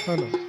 Hello.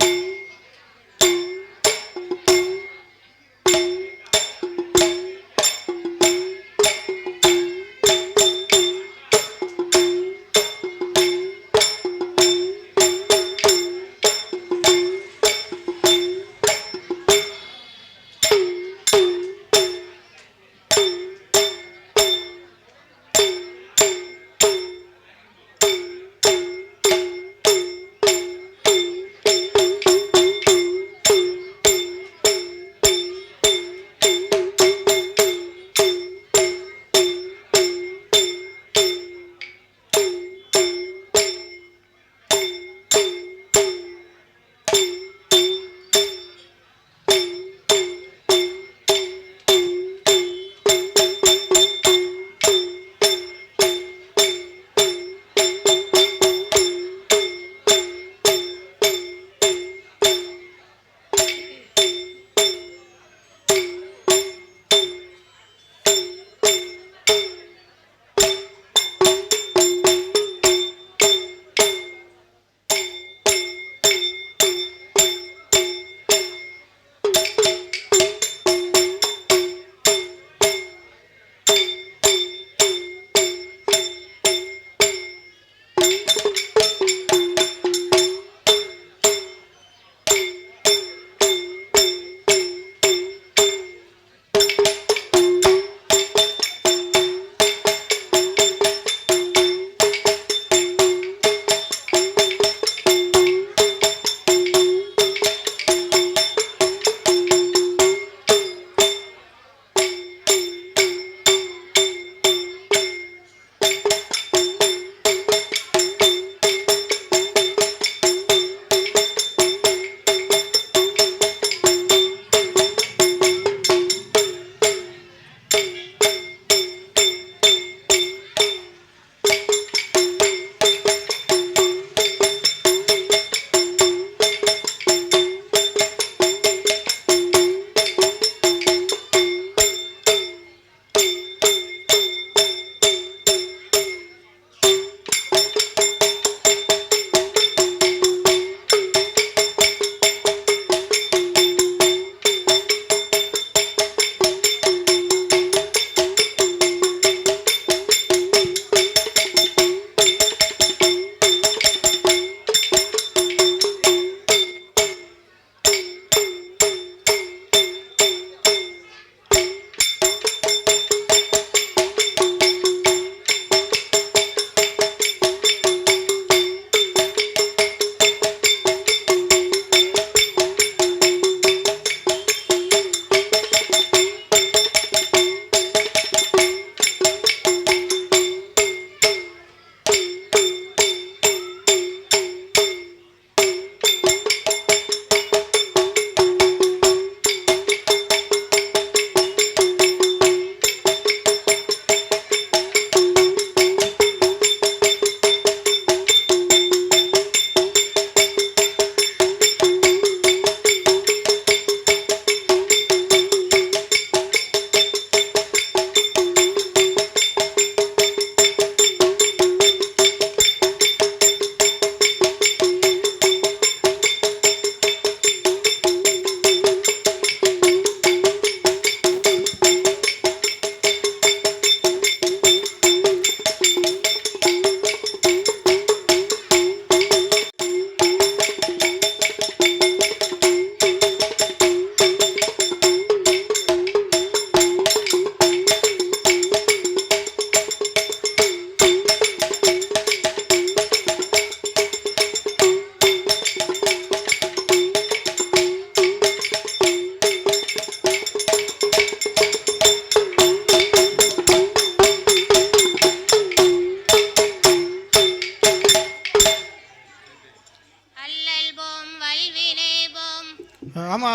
ஆமா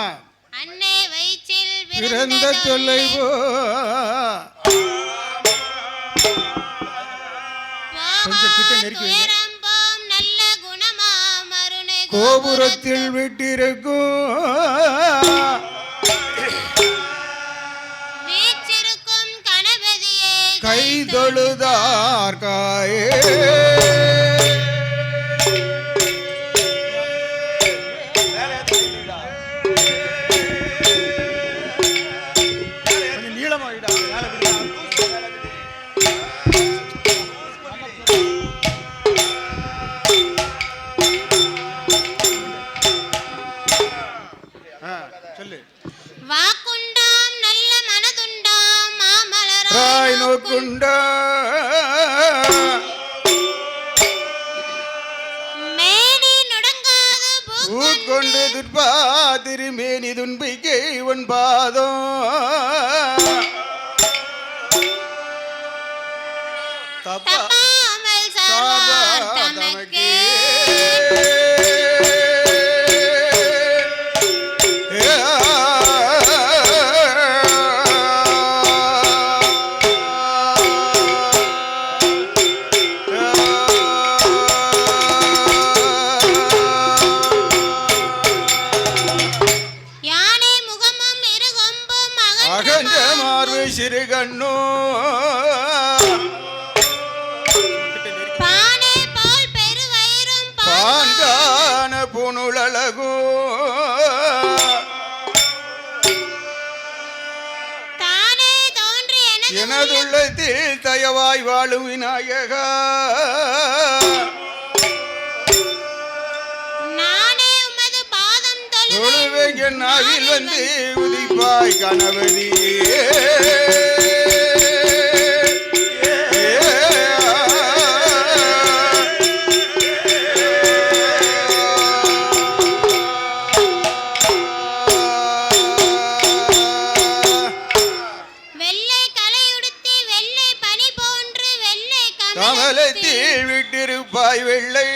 அன்னை வயிற்றில் பிறந்த சொல்லை கொஞ்சம் கிட்ட நெருக்கி வைங்க. நல்ல குணமா மருணை கோபுரத்தில் விட்டிருக்கும் வீற்றிருக்கும் கணபதியே கை தொழுதார்காயே வாக்குண்டாம் நல்ல மனதுண்டாம் மாமலராய் நோக்குண்டா மேனி நுடங்காது பூக்கொண்டு துர்பா திருமேனி துன்பிக்கை உன் பாதம் தப்பாமல் சாவார் தமக்கே சிறுகண்ணோ பானை போல் பெருவயிரும் பாங்கான புனுழலகோ தானே தோன்றி எனதுள்ளத்தில் தயவாய் வாழும் விநாயகா நானே உமது பாதம் தொழுவேன் என் நாவில் வந்து உதிப்பாய் கணவதியே கமலத்தில் விட்டிருப்பாய் வெள்ளை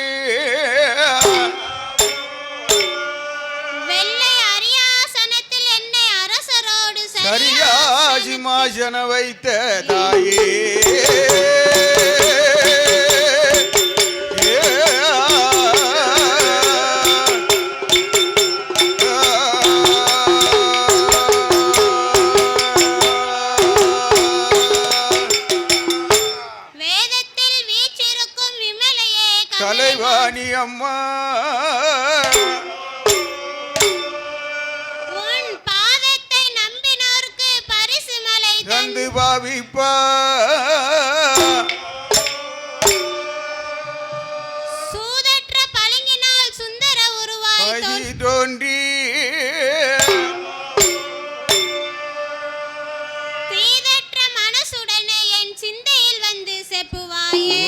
வெள்ளை அரியாசனத்தில் என்னை அரசரோடு சரியா சிம்மாசன வைத்த தாயே கலைவாணி அம்மா உன் பாதத்தை நம்பினோர்க்கு பரிசு மலை தந்து பாவிப்பா சூதற்ற பளிங்கினால் சுந்தர உருவாய் தோன்றி தீதற்ற மனசுடனே என் சிந்தையில் வந்து செப்புவாயே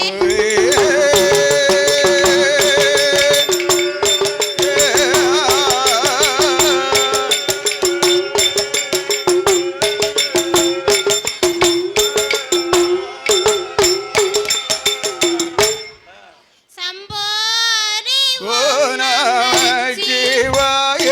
சிவாய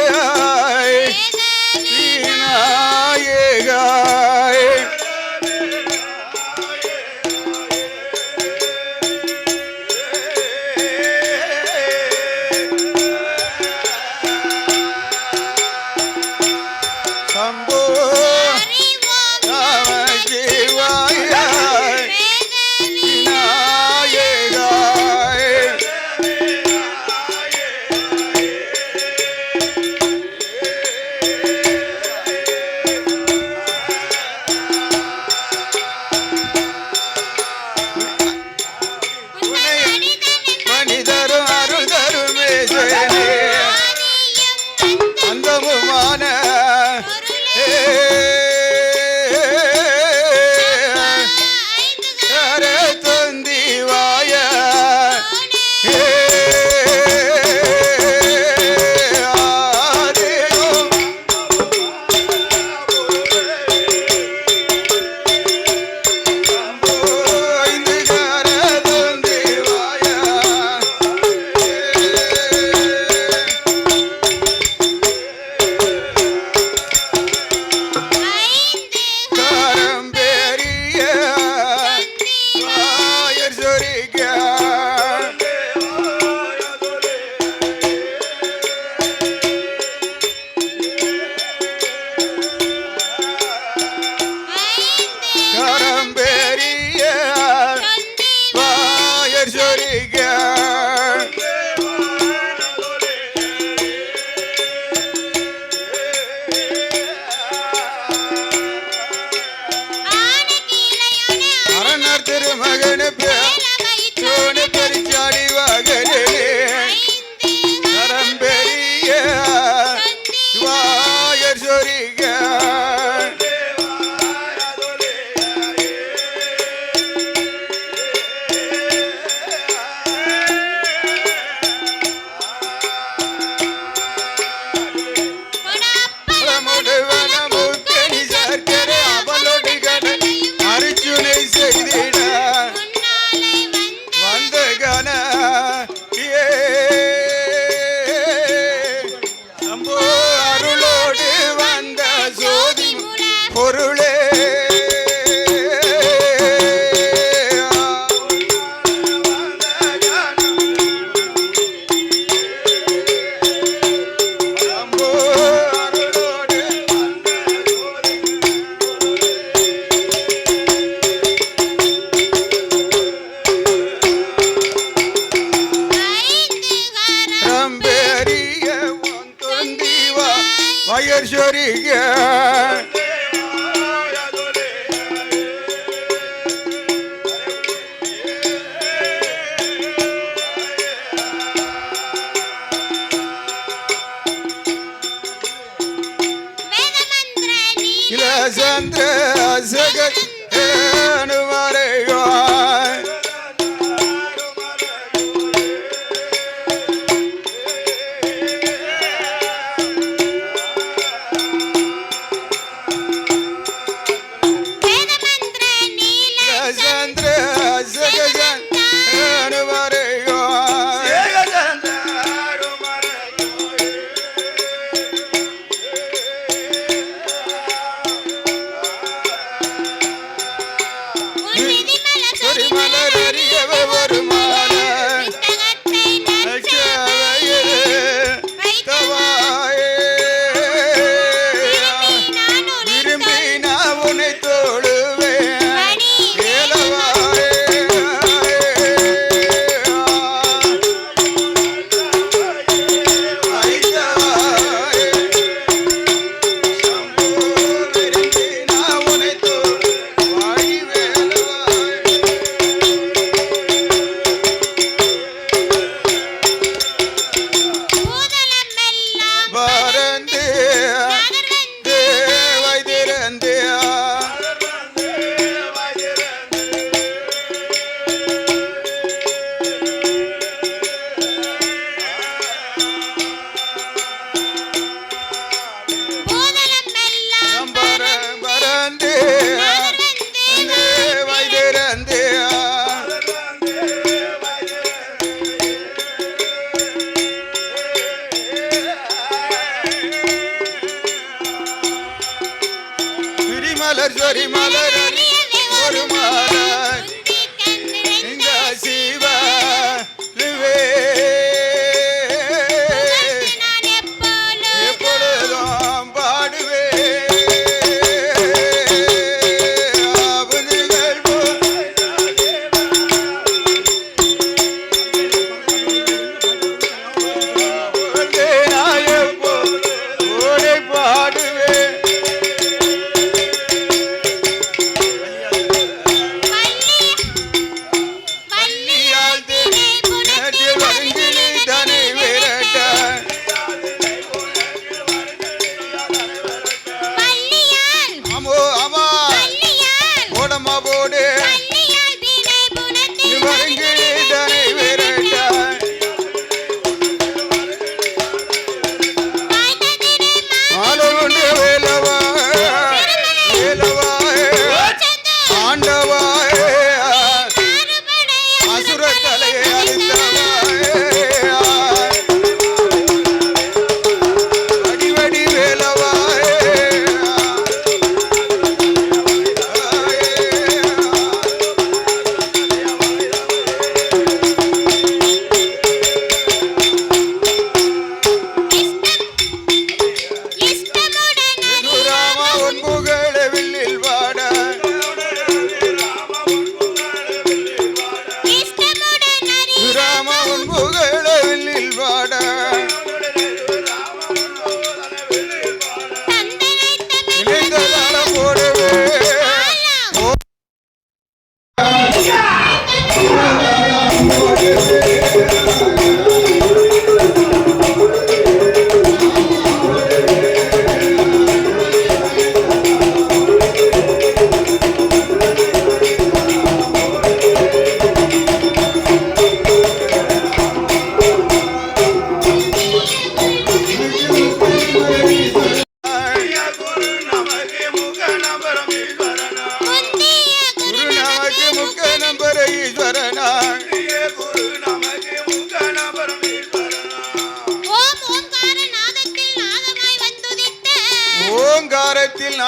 கரம்பெரிய வாயர் சொரிக்க அரணர் திருமகனு பேரோனு பெருச்சாடி வகனே கரம்பெரிய வாயர் சொரிக்க அருளோடு வந்த ஜோதி பொருளே வயர் சொரிக இளசந்திர சகனு வரையோ மலர் சொரி மலர் ஒரு மலர் இந்த சிவ எப்பொழுதும் பாடுவே பாடுவே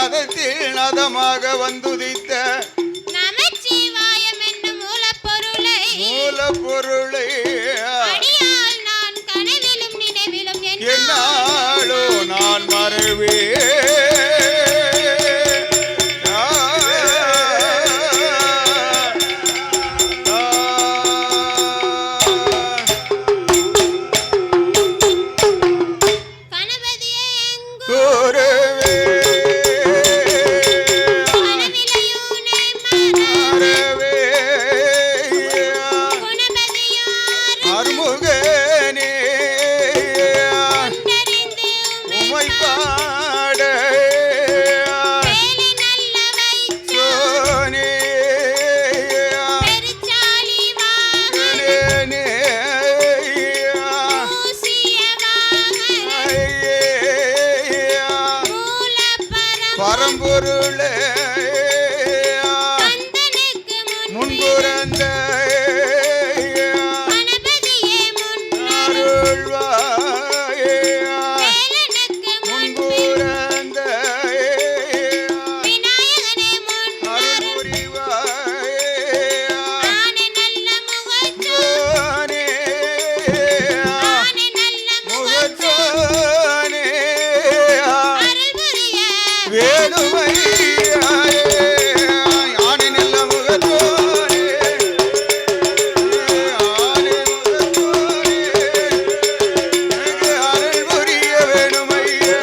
நாதத்தில் நாதமாக வந்துதித்த நமச்சிவாயம் என்னும் மூலப்பொருளை மூலப்பொருளை அடியால் நான் கனவிலும் நினைவிலும் என்னாலோ நான் மறவே கணபதியே எங்கும் கூறவே கனவிலையூனை மறவே மறவே குணபதியார் அருமுகனே கண்டறிந்து உமை பாட வேலை நல்ல வைச்சோர் சோனே பெருச்சாளி வாகன பூசிய வாகன மூலப்பரம் பரம்பொருளே கந்தனுக்கு முன்புறந்த கணபதியே முன்னர் அருள்வாயே வேலனுக்கு முன்பு முன்புறந்த விநாயகனே முன்னர் அருள்புரிவாயே ஆனை நல்ல முகத்தோர் சோனே ஆனை நல்ல முகத்தோர் முகத்தோனே அருள் புரிய வேணுமையாயே ஆனை நல்ல முகத்தோனே ஆனை முகத்தோனே எனக்கு அருள் புரிய வேணுமையா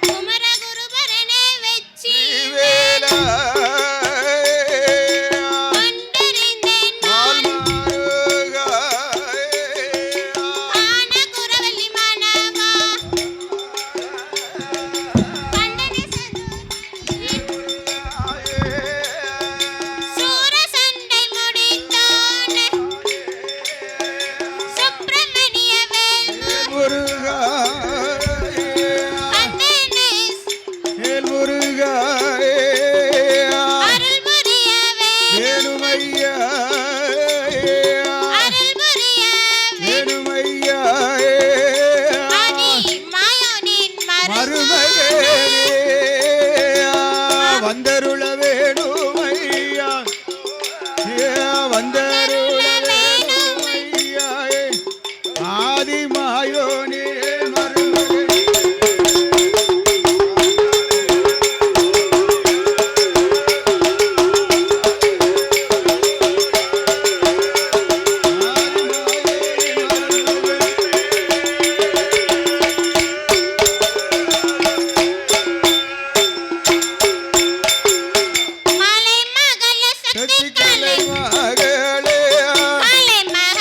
குமரகுருபரனே வெச்சி வேலா கொண்டறிந்தேன் நான் ஆன குரவல்லி மானவா கண்டனை சூரசண்டை முடித்தோனே சுப்பிரமணிய வேல்முரு கந்தனே அருள் புரிய வேல் அருள் புரிய ஆதி மாயோனின் மருமகனே வந்தருள வேணுமையா வந்தருள வேணுமையா ஆதி மாயோனே மருமகனே மலை மகள சக்தி கலை மகளே மலை மக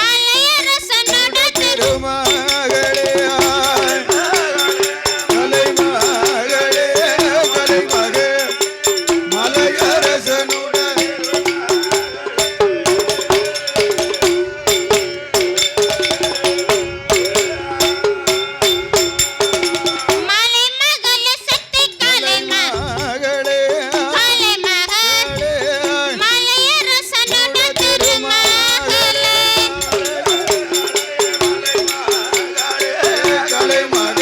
மலையரசனோட திரு திருமகளே கலைமகளே கலைமகளே மலையரசனுடன் மலை மகள சக்தி கலை மகளே மலை மக மலையரசனோட திருமகளே கலைமகளே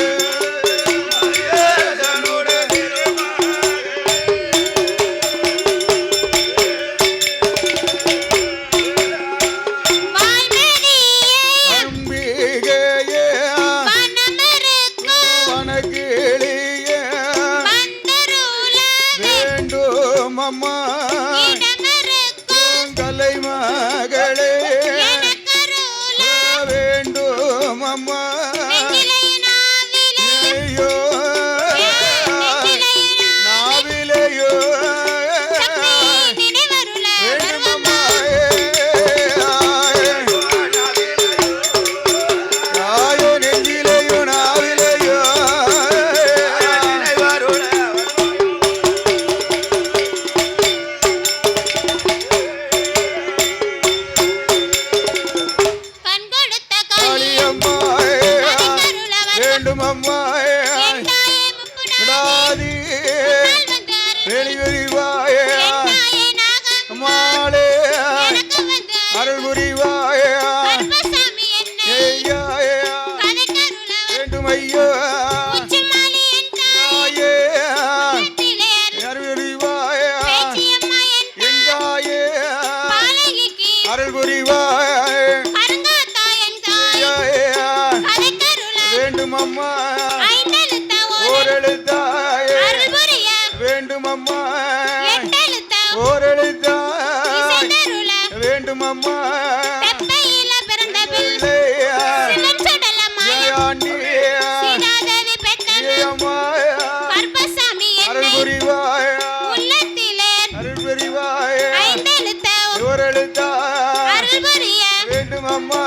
வால்மீகியே அம்பிகையே வனமிருக்கும் வனக்கிளியே வந்தருள வேண்டும் அம்மா இடமிருக்கும் கலைமகளே எனக்கருள வேண்டும் அம்மா நெஞ்சிலையும் நாவிலே ஐயோ நாவிலையோ சக்தி நினைவருள வேண்டுமம்மா தாயோ நெஞ்சிலையோ நாவிலையோ வேண்டும் அம்மா எட்டெழுத்த ஓரெழுத்தாய் இசைந்தருள வேண்டும் அம்மா தெப்பையில பிறந்த பிள்ளை சிவன் சுடல மாயம் ஆண்டி சீதாதேவி பெற்றது அம்மா கர்ப்பசாமி அருள் என்னை புரிவாய் உள்ளத்திலே அருள் புரிவாய் ஐந்தெழுத்த ஓரெழுத்தாய் அருள் புரிய வேண்டும் அம்மா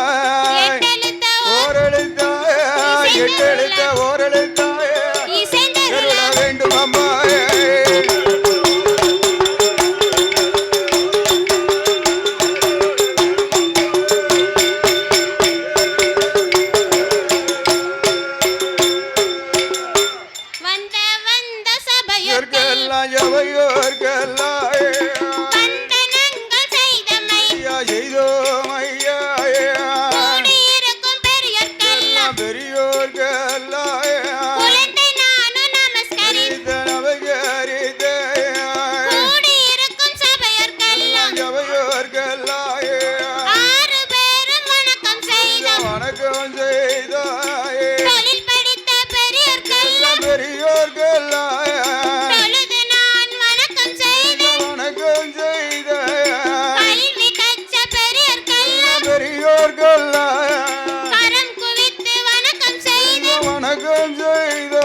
எட்டெழுத்த ஓரெழுத்தாய் எட்டெழுத்த ஓரெழுத்தாய் இசைந்தருள வேண்டும் அம்மா வந்த வந்த சபையோர்கள் எல்லாம் எவையோர்கெல்லாம் வந்தனங்கள் செய்தமை ஐயா செய்தோம் ஐயா கூடியிருக்கும் பெரியோர்க்கெல்லாம் பெரியோர்கெல்லாம் குழந்தை நானும் நமஸ்கரி கூடியிருக்கும் சபையோர்க்கெல்லாம் எவையோர்கெல்லாம் ஆறு பேரும் வணக்கம் செய்தோம் வணக்கம் செய்தாயே தொழில் படித்த பெரியோர்க்கெல்லாம் பெரியோர்கெல்லாம் தொழுது நான் வணக்கம் செய்தேன் வணக்கம் செய்த கல்வி கற்ற பெரியோர்க்கெல்லாம் பெரியோர்கெல்லாம் கரம் குவித்து வணக்கம் செய்தேன் வணக்கம் செய்த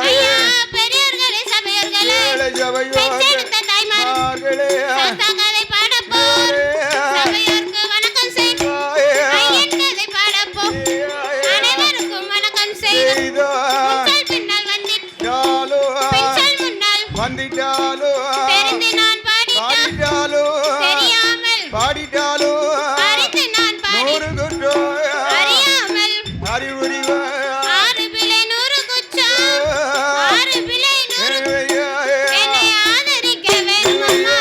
ஐயா பெரியோர்களே சபையோர்களே பெற்றெடுத்த தாய்மார்களே சாஸ்தா கதை பாடப்போர் சபையோர்க்கு வணக்கம் செய் ஐயன் கதை பாடப்போர் அனைவருக்கும் வணக்கம் செய்து முச்சல் பின்னால் பிச்சல் முன்னால் வந்துட்டாலோ தெரிந்து நான் பாடிட்டாலோ தெரியாமல் பாடிட்டாலோ அறிந்து நான் பாடி நூறு குற்றோ அறியாமல் அறிவுரிவா ஆறு பிழை நூறு குற்றம் ஆறு பிழை நூறு என்னை ஆதரிக்க வேணுமம்மா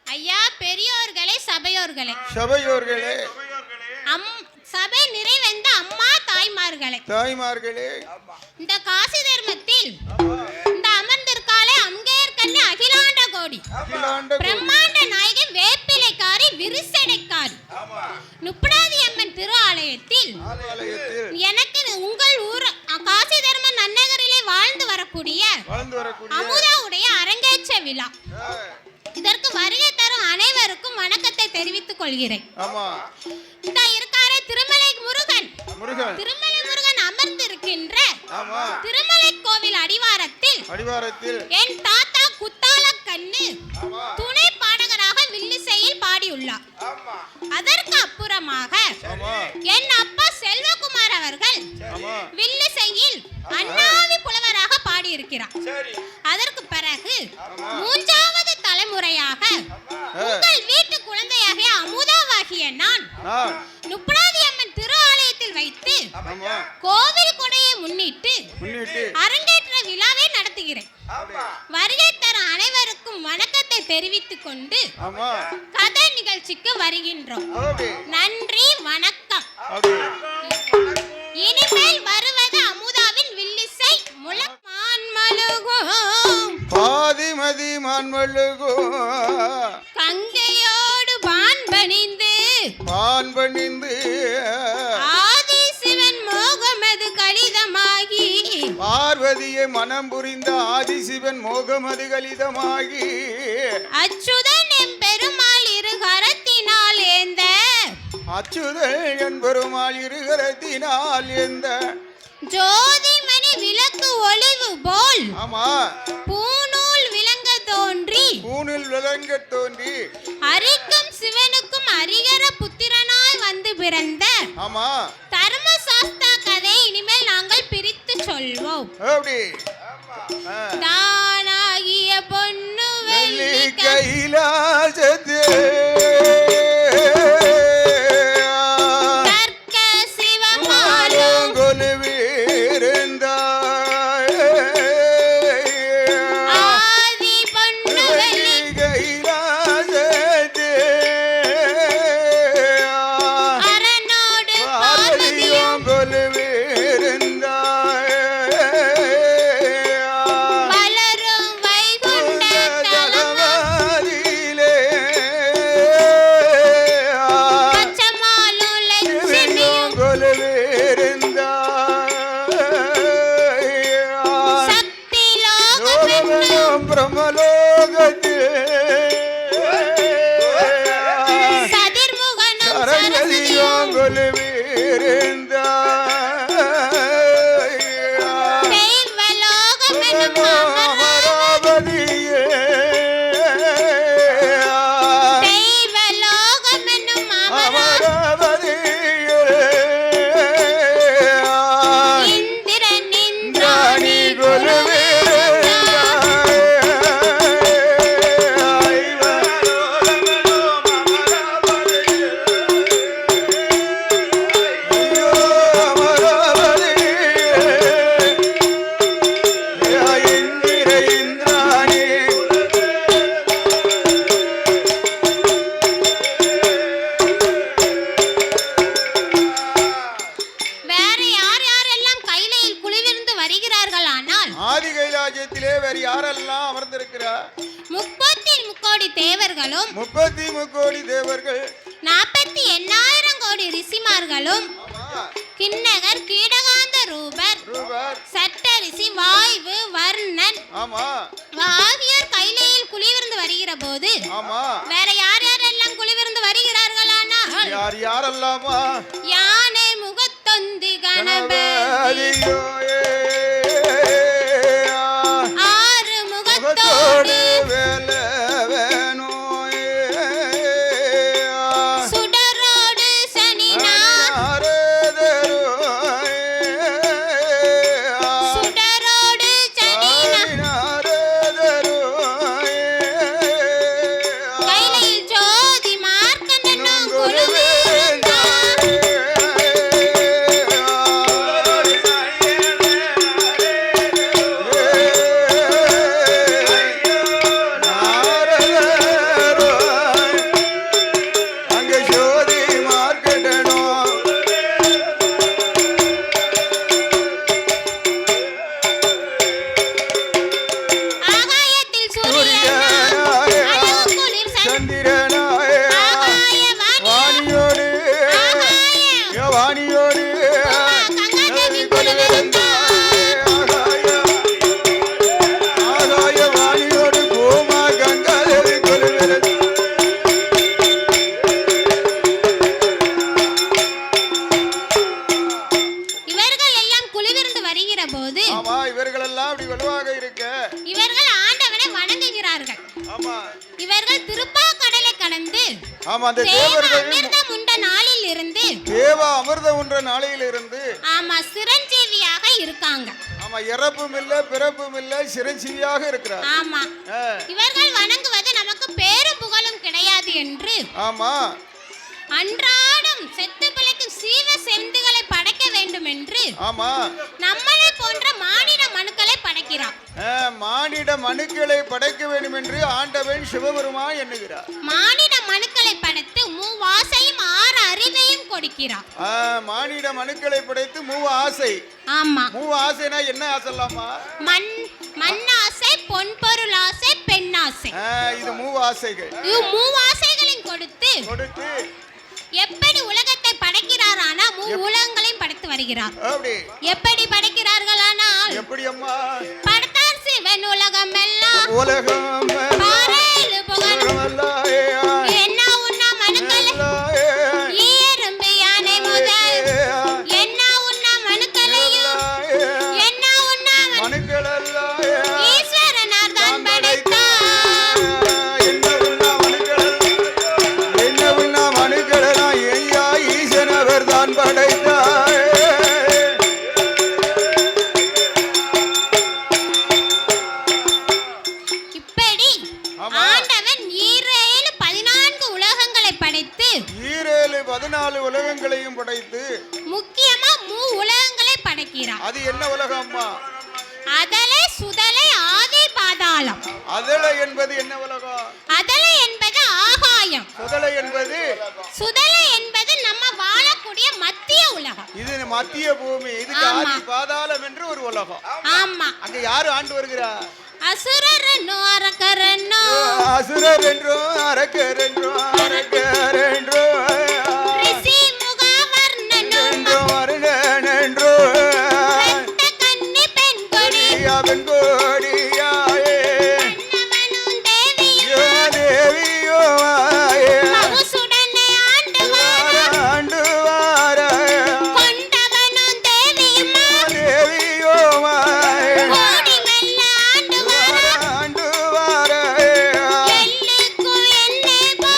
ஐயா பெரியோர்களே சபையோர்களே சபையோர்களே சபை நிறைவந்த அம்மா தாய்மார்களே தாய்மார்களே இந்த காசி தர்மத்தில் இந்த அமர்ந்திருக்காலே அங்கேயர் கண்ணி அகிலாண்ட கோடி அகிலாண்ட பிரம்மாண்ட நாயகி வேப்பிலைக்காரி விரிசடைக்காரி நுப்படாதி அம்மன் திரு ஆலயத்தில் ஆலயத்தில் எனக்கு உங்கள் ஊர் காசி தர்ம நன்னகரிலே வாழ்ந்து வரக்கூடிய அமுதாவுடைய அரங்கேற்ற விழா இதற்கு வருகை தரும் அனைவருக்கும் வணக்கத்தை தெரிவித்துக் கொள்கிறேன். இந்த இருக்காரே திருமலை முருகன் திருமலை முருகன் அமர்ந்திருக்கின்ற திருமலை கோவில் அடிவாரத்தில் என் தாத்தா குத்தால கண்ணு துணை பாடகராக வில்லிசையில் பாடியுள்ளார். அதற்கு அப்புறமாக என் அப்பா செல்வகுமார் அவர்கள் வில்லிசையில் அண்ணாவி புலவராக பாடியிருக்கிறார். அதற்கு பிறகு மூன்றாவது தலைமுறையாக உங்கள் வீட்டு குழந்தையாகிய அமுதாவாகிய நான் நுப்படாதி அம்மன் திரு ஆலயத்தில் வைத்து கோவில் கொடையை முன்னிட்டு அரங்கேற்ற விழாவை நடத்துகிறேன். வருகை தர அனைவருக்கும் வணக்கத்தை தெரிவித்துக் கொண்டு கதை நிகழ்ச்சிக்கு வருகின்றோம். நன்றி, வணக்கம். இனிமேல் வருவது அமுதாவின் வில்லிசை முழமான் மலுகும் பாதிமதி மான்மலுகோ கங்கையோடு பான் பணிந்து ஆதி சிவன் மோகமது கலிதமாகி பார்வதியை மனம் புரிந்த ஆதிசிவன் மோகமது கலிதமாகி அச்சுதன் எம்பெருமாள் இரு கரத்தினால் ஏந்த அச்சுதன் என்பெருமாள் இருகரத்தினால் எந்த ஜோதிமணி விளக்கு ஒளிவு போல் பூநூல் விளங்க தோன்றி அரிக்கும் சிவனுக்கும் அரிகர புத்திரனாய் வந்து பிறந்த தர்மசாஸ்தா கதை இனிமேல் நாங்கள் பிரித்து சொல்வோம். தானாகிய பொன்னு வெள்ளி கைலாசத்தே தேவர்களும் 30 கோடி தேவர்கள் 48,000 கோடி ரிஷிமார்களும் கிண்ணகர் கீடகாந்த ரூபர் சட்டரிசி வாய்வு வர்ணன் ஆகியோர் கைலையில் குளிவிருந்து வருகிற போது வேற யார் யாரெல்லாம் குளிவிருந்து வருகிறார்களானா யாரெல்லாமா யானை முகத்தொந்தி கணபதி ஆறு முகத்தோடு சுடரோடு சனிநாதன் சுடரோடு சனிநாதன் கைலையில் ஜோதி மார்க்கண்டனும் குழுவிருந்தான் ஆகாயத்தில் சூரியன் அழகு குளிர் ஆகாய வாணியோடு கங்காதேவி குழுவிருந்தான் ஆகாய வாணியோடு பூமா கங்காதேவி கொலுவிருந்தான். இவர்கள் எல்லாம் குளிவிருந்து வருகிற போது ஆமா இவர்களெல்லாம் அப்படி வலுவாக இருக்க இவர்கள் ஆண்டவனை வணங்குகிறார்கள். ஆமா இவர்கள் திருப்பாக்கடலை கடந்து ஆமா அந்த தேவ தேவர்கள் அமிர்தம் உண்ட நாளில் இருந்து தேவ அமிர்தம் என்ற நாளையிலிருந்து ஆமா சிரஞ்சீவியாக இருக்காங்க. ஆமா இறப்பும் இல்ல பிறப்பும் இல்ல சிரஞ்சீவியாக இருக்கிறார். ஆமா இவர்கள் வணங்குவது நமக்கு பேரும் புகழும் கிடையாது என்று ஆமா அன்றாடம் செத்து பிழைக்கும் சீவ செந்துகளை படைக்க வேண்டும் என்று ஆமா நம்மளை போன்ற மானிட மனுக்களை படைக்கிறார். மானிட மனுக்களை படைக்க வேண்டும் என்று ஆண்டவன் சிவபெருமான் எண்ணுகிறார். மானிட மனுக்களை படைத்து மூவாசையும் 6 அறிவையும் கொடுக்கிறார். மானிட மனுக்களை படைத்து மூவ ஆசை. ஆமா மூவ ஆசைனா என்ன ஆசைலாமா? மண்ணாசை, பொன்பொருள் ஆசை, பெண்ணாசை. இது மூவ ஆசைகள். இது மூவாசைகளையும் கொடுத்து எப்படி உலகத்தை படைக்கிறாரானா உலகங்களையும் படைத்து வருகிறார். எப்படி படைக்கிறார்களானால் எப்படி அம்மா படைத்தார் சிவன் உலகம் எல்லாம் உலகம் பாறையில் புகழும் என்ன உண்ணா மனுக்கள் ஈரும்பு யானை முதல் என்ன உண்ணா மனுக்களையும் என்ன உண்ணா மனுக்கள் ஈஸ்வரனார் தான் படைத்தார். தான் படைத்தார். இப்படி ஆண்டவன் 14 உலகங்களை படைத்து 14 உலகங்களையும் படைத்து முக்கியமா உலகங்களை படைக்கிறார். அது என்ன உலகம் அம்மா? அதலை சுதலை ஆதி பாதாளம். அதலை என்பது என்ன உலகம்? அதலை என்பது ஆகாயம். சுதலை என்பது நம்ம வாழக்கூடிய மத்திய உலகம். இது மத்திய பூமி. இதுக்கு ஆதி பாதாளம் என்று ஒரு உலகம். ஆமா அங்க யாரு ஆண்டு வருகிறார்? அசுரர் என்னோ அரக்கர் என்னோ அசுரர் என்றோ அரக்கர் என்றோ அரக்கர் என்றோ ரிஷி முகவர்ணனோ என்றோ வருணன் என்றோ கன்னி பெண் கொடி பெண் கோடியாயே அன்னவனும் தேவியோ தேவியோ மகுசுடனே ஆண்டு வார கொண்டவனும் தேவியுமா தேவியோ கோடி மெல்ல ஆண்டு வார ஆண்டு வார எல்லுக்கும் என்னே போ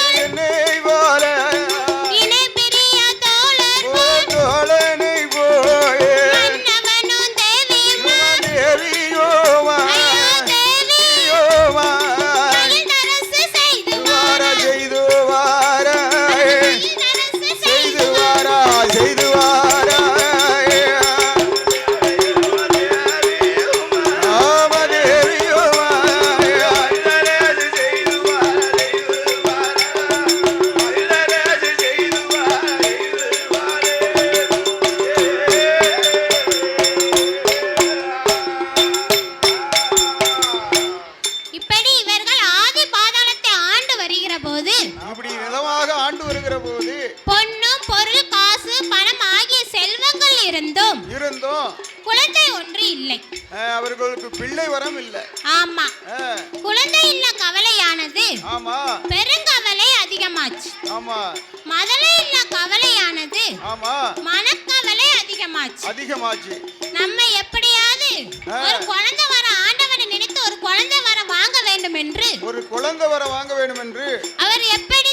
ஆண்டு வருகிற போது பொன்னு பொருள் காசு பணம் ஆகிய செல்வங்கள் இருந்தும் குழந்தை ஒன்று இல்லை. அவர்களுக்கு பிள்ளை வரம் இல்லை. ஆமா, குழந்தை இல்ல கவலையானது ஆமா பெருங்கவலை அதிகமாச்சு. ஆமா, முதல்ல இல்ல கவலையானது ஆமா மனக்கவலை அதிகமாச்சு. நம்ம எப்படியாவது ஒரு குழந்தை வர ஆண்டவனை நினைத்து ஒரு குழந்தை வர வாங்க வேண்டும் என்று அவர் எப்படி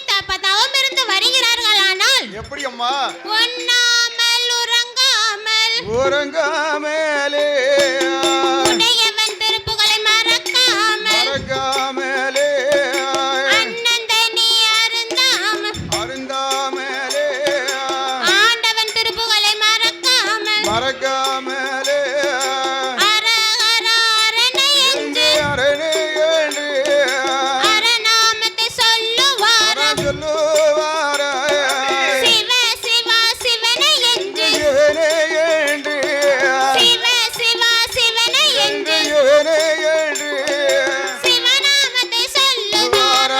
தவம் இருந்து வருகிறார்களானால் எப்படி அம்மா உண்ணாமல் உறங்காமலே உடையவன் திருப்புகளை மறக்காமலே அன்னந்தனி அருந்தாமலே ஆண்டவன் திருப்புகளை மறக்காமலே அரணாமத்தை சொல்லுவார் சிவ சிவ சிவனை என்று சிவநாமத்தை சொல்லுவார்.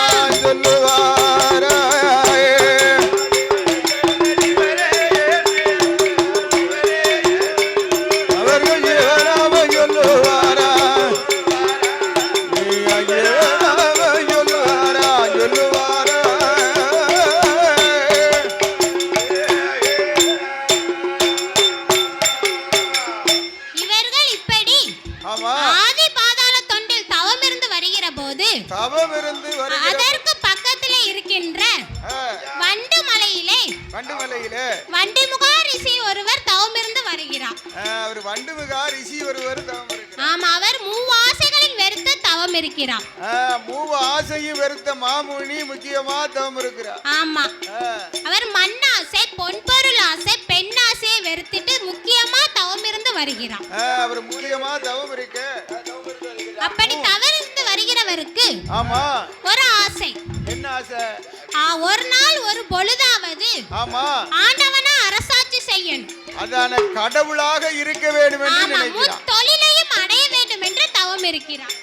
இவர்கள் இப்படி ஆதி பாதாள தொண்டில் தவமிருந்து வருகிற போது அதற்கு பக்கத்திலே இருக்கின்ற வண்டுமலையிலே வண்டிமுகா ரிஷி ஒருவர் தவமிருந்து வருகிறார். ஆமா, அவர் மூவாசைகளில் வெறுத்து தவம் இருக்கிறார். மூவாசையும் வெறுத்த மாமுனி முக்கியமா தவம் இருக்கிறார். ஆமா, அவர் மண்ணாசை பொன்பொருள் ஆசை பெண்ணாசையை வெறுத்துட்டு முக்கியமா தவம் இருந்து வருகிறார். அவர் முக்கியமா தவம் இருக்க அப்படி தவறிருந்து வருகிறவருக்கு ஆமா ஒரு ஆசை. என்ன ஆசை? ஒரு நாள் ஒரு பொழுதாவது ஆமா ஆண்டவனா அரசாட்சி செய்யணும், அதான கடவுளாக இருக்க வேண்டும் என்று நினைக்கிறார். தொழிலையும் அடைய வேண்டும் என்று தவம் இருக்கிறார்.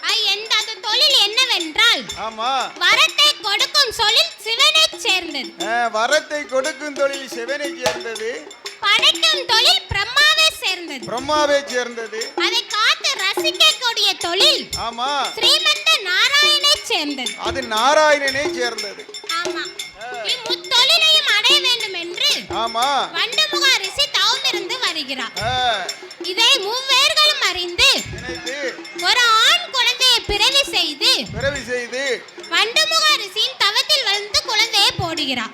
அப்படி அந்த தொழில் என்னவென்றால் ஆமா வரத்தை கொடுக்கும் தொழில் சிவனை சேர்ந்தது. வரத்தை கொடுக்கும் தொழில் சிவனை சேர்ந்தது. படைக்கும் தொழில் பிரம்மாவை சேர்ந்தது. அதை காத்து ரசிக்கக்கூடிய தொழில் ஆமா ஸ்ரீமந்த நாராயணனை சேர்ந்தது. அது நாராயணனை சேர்ந்தது. ஆமா, முத்தொழிலையும் அடைய வேண்டும் என்று ஆமா வண்டுமுக ரிஷி தவம் இருந்து வருகிறார். இதை மூவேர்களும் அறிந்து ஒரு ஆண் குழந்தையை பிறவி செய்து வண்டுமுக ரிஷியின் தவத்தில் வந்து குழந்தையை போடுகிறார்.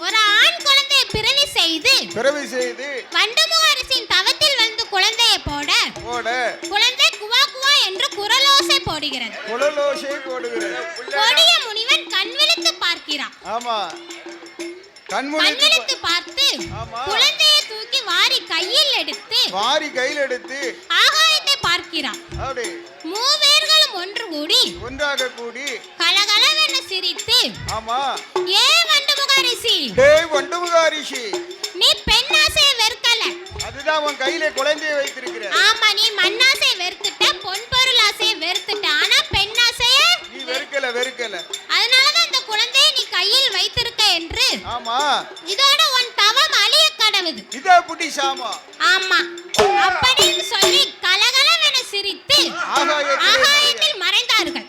ஒரு ஆண் குழந்தையை பிறவி செய்து வண்டுமுக ரிஷியின் தவத்தில் வந்து குழந்தையை போட குழந்தை குவா குவா என்று குரலோசை போடுகிறது. கொடிய முனிவன் கண்விழித்து பார்க்கிறான். கண்விழித்து பார்த்து குழந்தையை தூக்கி வாரி கையில் எடுத்து ஆகாயத்தை பார்க்கிறான். மூவேர்களும் ஒன்றாக கூடி கலகலவென சிரித்து ஏ வண்டுமுக ரிஷி, நீ பெண்ணாசையை வெறுக்கல, அதுதான் உன் கையில குழந்தையை வைத்திருக்கிற. ஆமா, நீ மண்ணாசையை வெறுத்துட்ட, பொன்பொருள் ஆசையை வெறுத்துட்ட, ஆனா பெண்ணாசையை நீ வெறுக்கல. அதனாலதான் அந்த குழந்தையை நீ கையில் வைத்திருக்க என்று. ஆமா, இதோட உன் தவம் அழிய கடவுது. இதோ புடி சாமா. ஆமா, அப்படின்னு சொல்லி கலகலவென சிரித்து ஆகாயத்தில் மறைந்தார்கள்.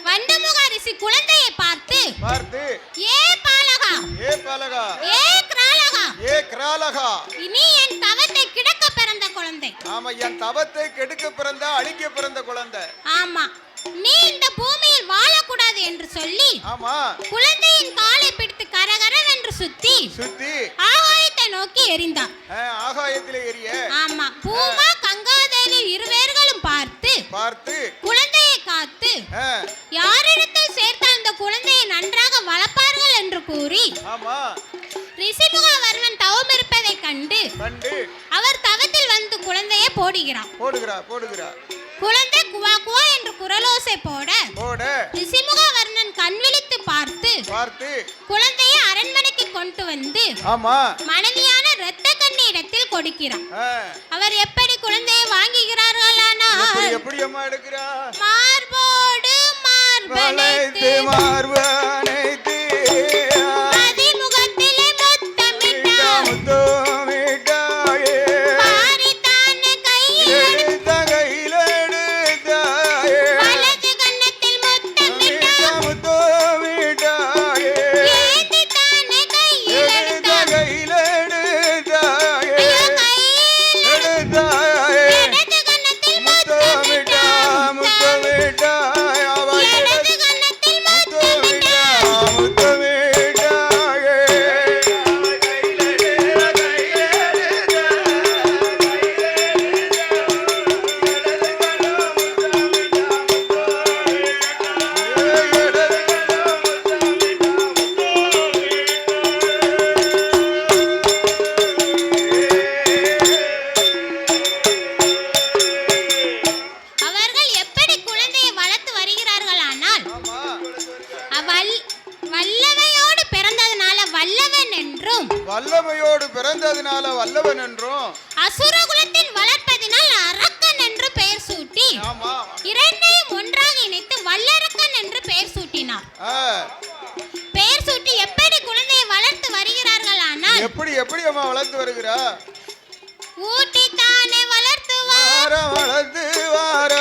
வண்டுமுக ரிஷி குழந்தையை பார்த்து ஏ பாலகா, ஏ கிராலகா, நீ என் தவத்தை கிடக்க பிறந்த குழந்தை. ஆமா, என் தவத்தை கெடுக்க பிறந்த அழிக்க பிறந்த குழந்தை. ஆமா, நீ இந்த பூமியில் வாழக்கூடாது என்று சொல்லி குழந்தையின் காலை பிடித்து கரகரவென்று சுத்தி ஆகாயத்தை நோக்கி எறிந்தார். ஆகாயத்திலே எரிய. ஆமா, பூமா கங்காதேவி இருவேர்களும் பார்த்து குழந்தையை காத்து யாரிடத்தில் சேர்த்தால் அந்த குழந்தையை நன்றாக வளர்ப்பார்கள் என்று கூறி ரிஷிமுகவர்மன் தவம் இருப்பதை கண்டு அவர் தவத்தில் வந்து குழந்தையை போடுகிறார். குழந்தை குவா குவா என்று குரலோசை போட ரிஷிமுகவர்ணன் கண் விழித்து பார்த்து குழந்தையை அரண்மனைக்கு கொண்டு வந்து மனைவியான இரத்த கண்ணியிடத்தில் கொடுக்கிறார். அவர் எப்படி குழந்தையை வாங்குகிறார்களானா மார்போடு மார்பனைத்து வல்லமையோடு பிறந்ததினால வல்லவன் என்றும் அசுரகுலத்தின் வளர்ப்பதினால் அரக்கன் என்று பெயர் சூட்டி இரண்டையும் ஒன்றாக இணைத்து வல்லரக்கன் என்று பெயர் சூட்டினார். பெயர் சூட்டி எப்படி குழந்தையை வளர்த்து வருகிறார்கள்? ஆனால் எப்படி அம்மா வளர்த்து வருகிறா? ஊட்டி தானே வளர்த்து வளர்த்து வார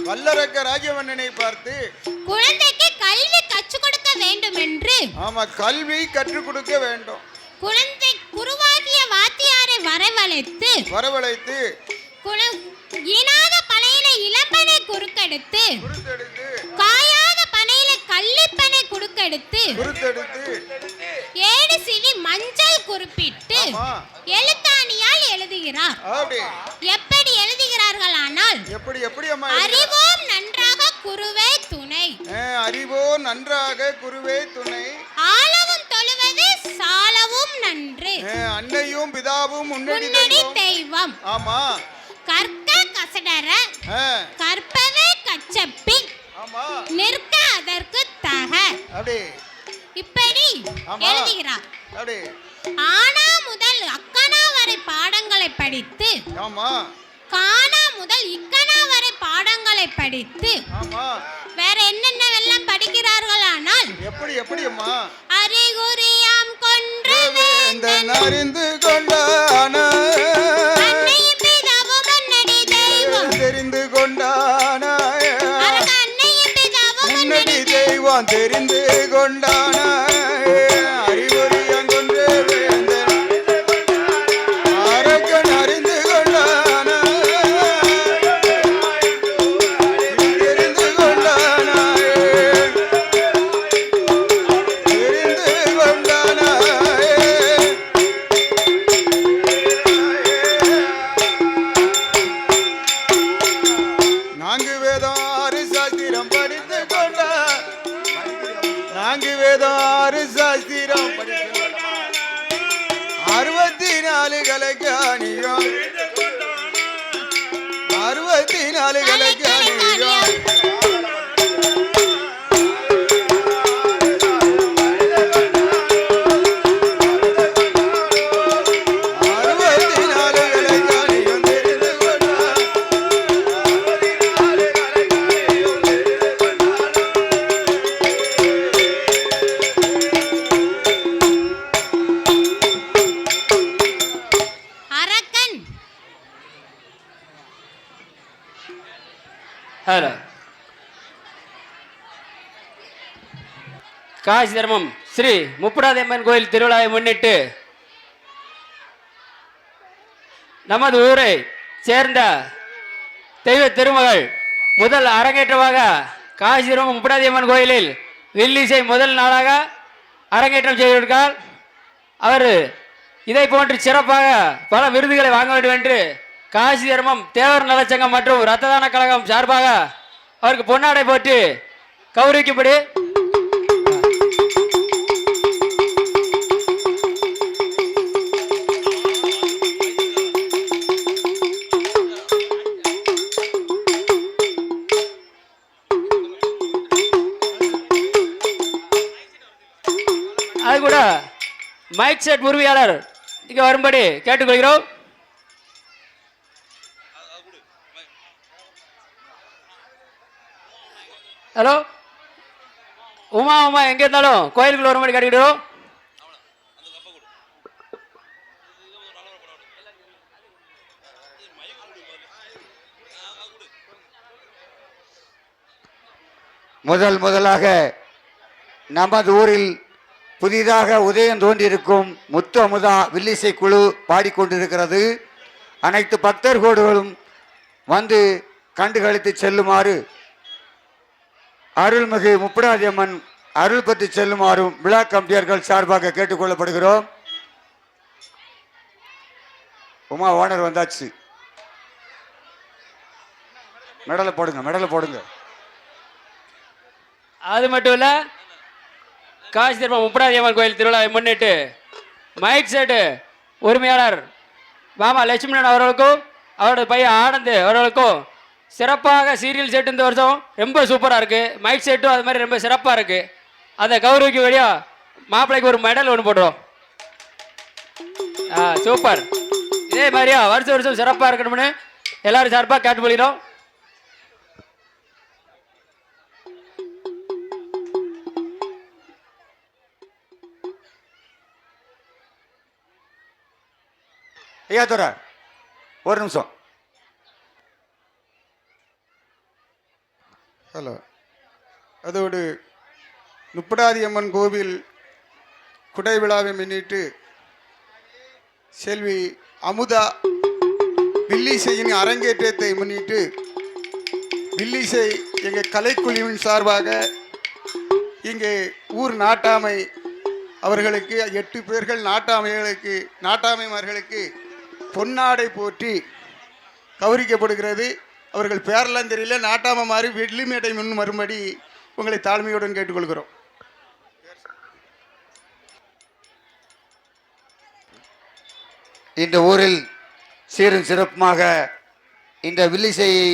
வல்லரக்க ராஜவண்ணனை பார்த்து குழந்தைக்கு கல்வி கற்றுக் கொடுக்க வேண்டும் என்று கல்வி கற்றுக் கொடுக்க வேண்டும். குழந்தை குருவாகிய வாத்தியாரை வரவழைத்து இனாத பனையில இளம்பனை குறுக்கெடுத்து காயாத பனையில கள்ளிப்பனை குறுக்கெடுத்து ஏடு சிவி மஞ்சள் குறிப்பிட்டு எழுத்தாணியால் எழுதுகிறார். எப்படி எழுதுகிறார்கள்? ஆனால் அறிவோம் நன்றாக குருவே துணை, அறிவோம் நன்றாக குருவே துணை, ஆளவும் தொழுவது சாலவும் நன்று, அன்னையும் பிதாவும் முன்னடி தெய்வம், ஆமா கற்க கசடர கற்பவே கச்சப்பி நிற்க அதற்கு தக. இப்படி எழுதுகிறார். ஆனா முதல் அக்கனா வரை பாடங்களை படித்து கானா முதல் இக்கனா வரை பாடங்களை படித்து வேற என்னென்னவெல்லாம் படிக்கிறார்கள்? ஆனால் எப்படி அம்மா அறிகுறியாம் கொன்று வேந்தன் அறிந்து கொண்டான அன்னையும் பிதாவும் முன்னடி தெய்வம் தெரிந்து கொண்ட எல்லாம் தெரிந்து கொண்டான அறிவுரியங்கொன்று வேந்தன் அரக்கன் அறிந்து கொண்டான தெரிந்து கொண்டான தெரிந்து கொண்டான நான்கு வேதம் ஆறு சாஸ்திரம் படித்து கொண்ட நான்கு வேதம் ஆறு சாஸ்திரம் 64 கலைஞானியம் 64 கலைஞானியம் ஹலோ காசி தர்மம் ஸ்ரீ முப்படாதியம்மன் கோயில் திருவிழாவை முன்னிட்டு நமது ஊரை சேர்ந்த தெய்வ திருமகள் முதல் அரங்கேற்றமாக காசி தர்மம் முப்படாதியம்மன் கோயிலில் வில்லிசை முதல் நாளாக அரங்கேற்றம் செய்திருக்கார். அவர் இதை போன்று சிறப்பாக பல விருதுகளை வாங்க வேண்டும் என்று காசி தர்மம் தேவர் நலச்சங்கம் மற்றும் இரத்த தான கழகம் சார்பாக அவருக்கு பொன்னாடை போட்டு கௌரவிக்கும்படி அது கூட மைக் செட் உரிமையாளர் இங்கே வரும்படி கேட்டுக்கொள்கிறோம். ஹலோ உமா உமா எங்கே இருந்தாலும் கோயிலுக்குள்ள வரும்படி கேட்டுக்கிட்டோம். முதலாக நமது ஊரில் புதிதாக உதயம் தோன்றியிருக்கும் முத்து அமுதா வில்லிசை குழு பாடிக்கொண்டிருக்கிறது. அனைத்து பக்தர்களும் வந்து கண்டுகளித்து செல்லுமாறு அருள்மிகு முப்படாதியம்மன் அருள் பற்றி செல்லுமாறும் விழா கம்பியர்கள் சார்பாக கேட்டுக்கொள்ளப்படுகிறோம். உமா ஓனர் வந்தாச்சு. மெடலை போடுங்க, மெடலை போடுங்க. அது மட்டும் இல்லை, காசி தர்மம் முப்படாதியம்மன் கோயில் திருவிழாவை முன்னிட்டு மைக் செட்டு உரிமையாளர் மாமா லட்சுமணன் அவர்களுக்கும் அவரோட பையன் ஆனந்த் அவர்களுக்கும் சிறப்பாக சீரியல் செட்டு இந்த வருஷம் ரொம்ப சூப்பராக இருக்குது. மைக் செட்டும் அது மாதிரி ரொம்ப சிறப்பாக இருக்குது. அந்த கௌரவிக்கு வழியாக மாப்பிள்ளைக்கு ஒரு மெடல் ஒன்று போடுறோம். சூப்பர். இதே மாதிரியா வருஷம் வருஷம் சிறப்பாக இருக்கணும்னு எல்லாரும் சார்பாக கேட்டுக்கொள்கிறோம். ஐயா தோற ஒரு நிமிஷம். ஹலோ, அதோடு முப்படாதியம்மன் கோவில் குடை விழாவை முன்னிட்டு செல்வி அமுதா வில்லிசையின் அரங்கேற்றத்தை முன்னிட்டு வில்லிசை எங்கள் கலைக்குழுவின் சார்பாக இங்கே ஊர் நாட்டாமை அவர்களுக்கு 8 பேர்கள் நாட்டாமைமார்களுக்கு பொன்னாடை போற்றி கௌரிக்கப்படுகிறது. அவர்கள் பேரெல்லாம் தெரியல, நாட்டாமை மாதிரி வெள்ளிமேடை முன் வரும்படி உங்களை தாழ்மையுடன் கேட்டுக்கொள்கிறோம். இந்த ஊரில் சீரும் சிறப்புமாக இந்த வில்லிசையை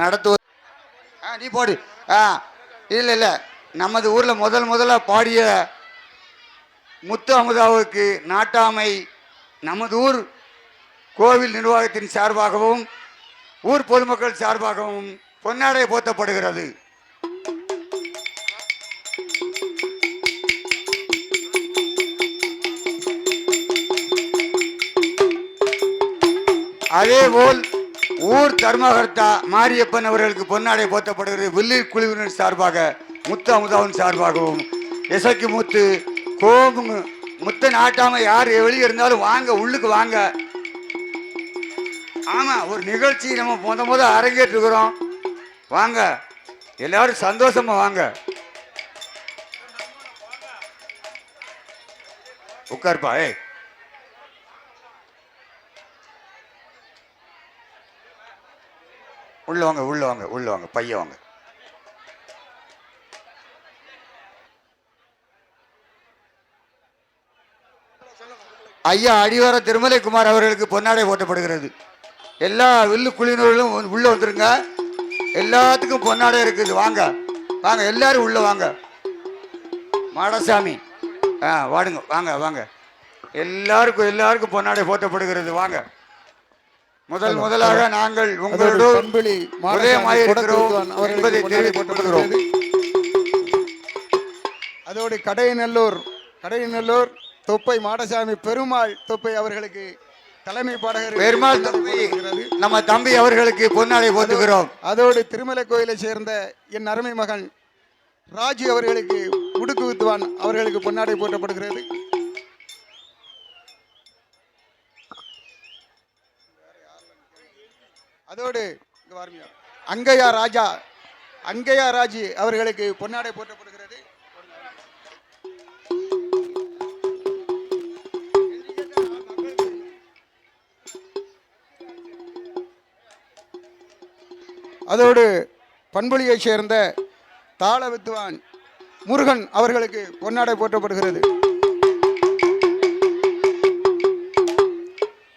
நடத்துவது. நீ போடு. இல்லை இல்லை, நமது ஊரில் முதலாக பாடிய முத்து அமுதாவுக்கு நாட்டாமை நமது ஊர் கோவில் நிர்வாகத்தின் சார்பாகவும் ஊர் பொதுமக்கள் சார்பாகவும் பொன்னாடை போர்த்தப்படுகிறது. அதேபோல் ஊர் தர்மகர்த்தா மாரியப்பன் அவர்களுக்கு பொன்னாடை போர்த்தப்படுகிறது. வில்லி குழுவினர் சார்பாக முத்து அமுதாவின் சார்பாகவும் இசைக்கு முத்து கோபுங்க முத்து நாட்டாம யார் வெளியே இருந்தாலும் வாங்க, உள்ளுக்கு வாங்க. ஆமா, ஒரு நிகழ்ச்சி நம்ம முத அரங்கேற்றுக்கிறோம். வாங்க எல்லாரும் சந்தோஷமா வாங்க. உட்கார்ப்பா. உள்ள வாங்க, உள்ள வாங்க, உள்ள வாங்க, பைய வாங்க. ஐயா அடிவார திருமலைக்குமார் அவர்களுக்கு பொன்னாடை போட்டப்படுகிறது. எல்லா வில்லு குழுவினர்களும் உள்ள வந்துருங்க. எல்லாத்துக்கும் பொன்னாடை இருக்குது. வாங்க வாங்க, எல்லாரும் உள்ள வாங்க. மாடசாமி வாடுங்க, வாங்க வாங்க. எல்லாருக்கும் பொன்னாடை போட்டப்படுகிறது. வாங்க. முதலாக நாங்கள் உங்களோடு உதயமாயிருக்கிறோம் என்பதை தெரிவிக்கப்படுகிறோம். அதோடு கடையநல்லூர் தொப்பை மாடசாமி பெருமாள் தொப்பை அவர்களுக்கு தலைமை பாடகர் பெருமாள் தொப்பை நம்ம தம்பி அவர்களுக்கு பொன்னாடை போட்டுகிறோம். அதோடு திருமலை கோயிலை சேர்ந்த என் அருமை மகன் ராஜு அவர்களுக்கு முடுக்கு வித்துவான் அவர்களுக்கு பொன்னாடை போட்டப்படுகிறது. அதோடு அங்கையா ராஜு அவர்களுக்கு பொன்னாடை போட்டப்படுகிறது. அதோடு பண்பொழியை சேர்ந்த தாள வித்துவான் முருகன் அவர்களுக்கு பொன்னாடை போட்டப்படுகிறது.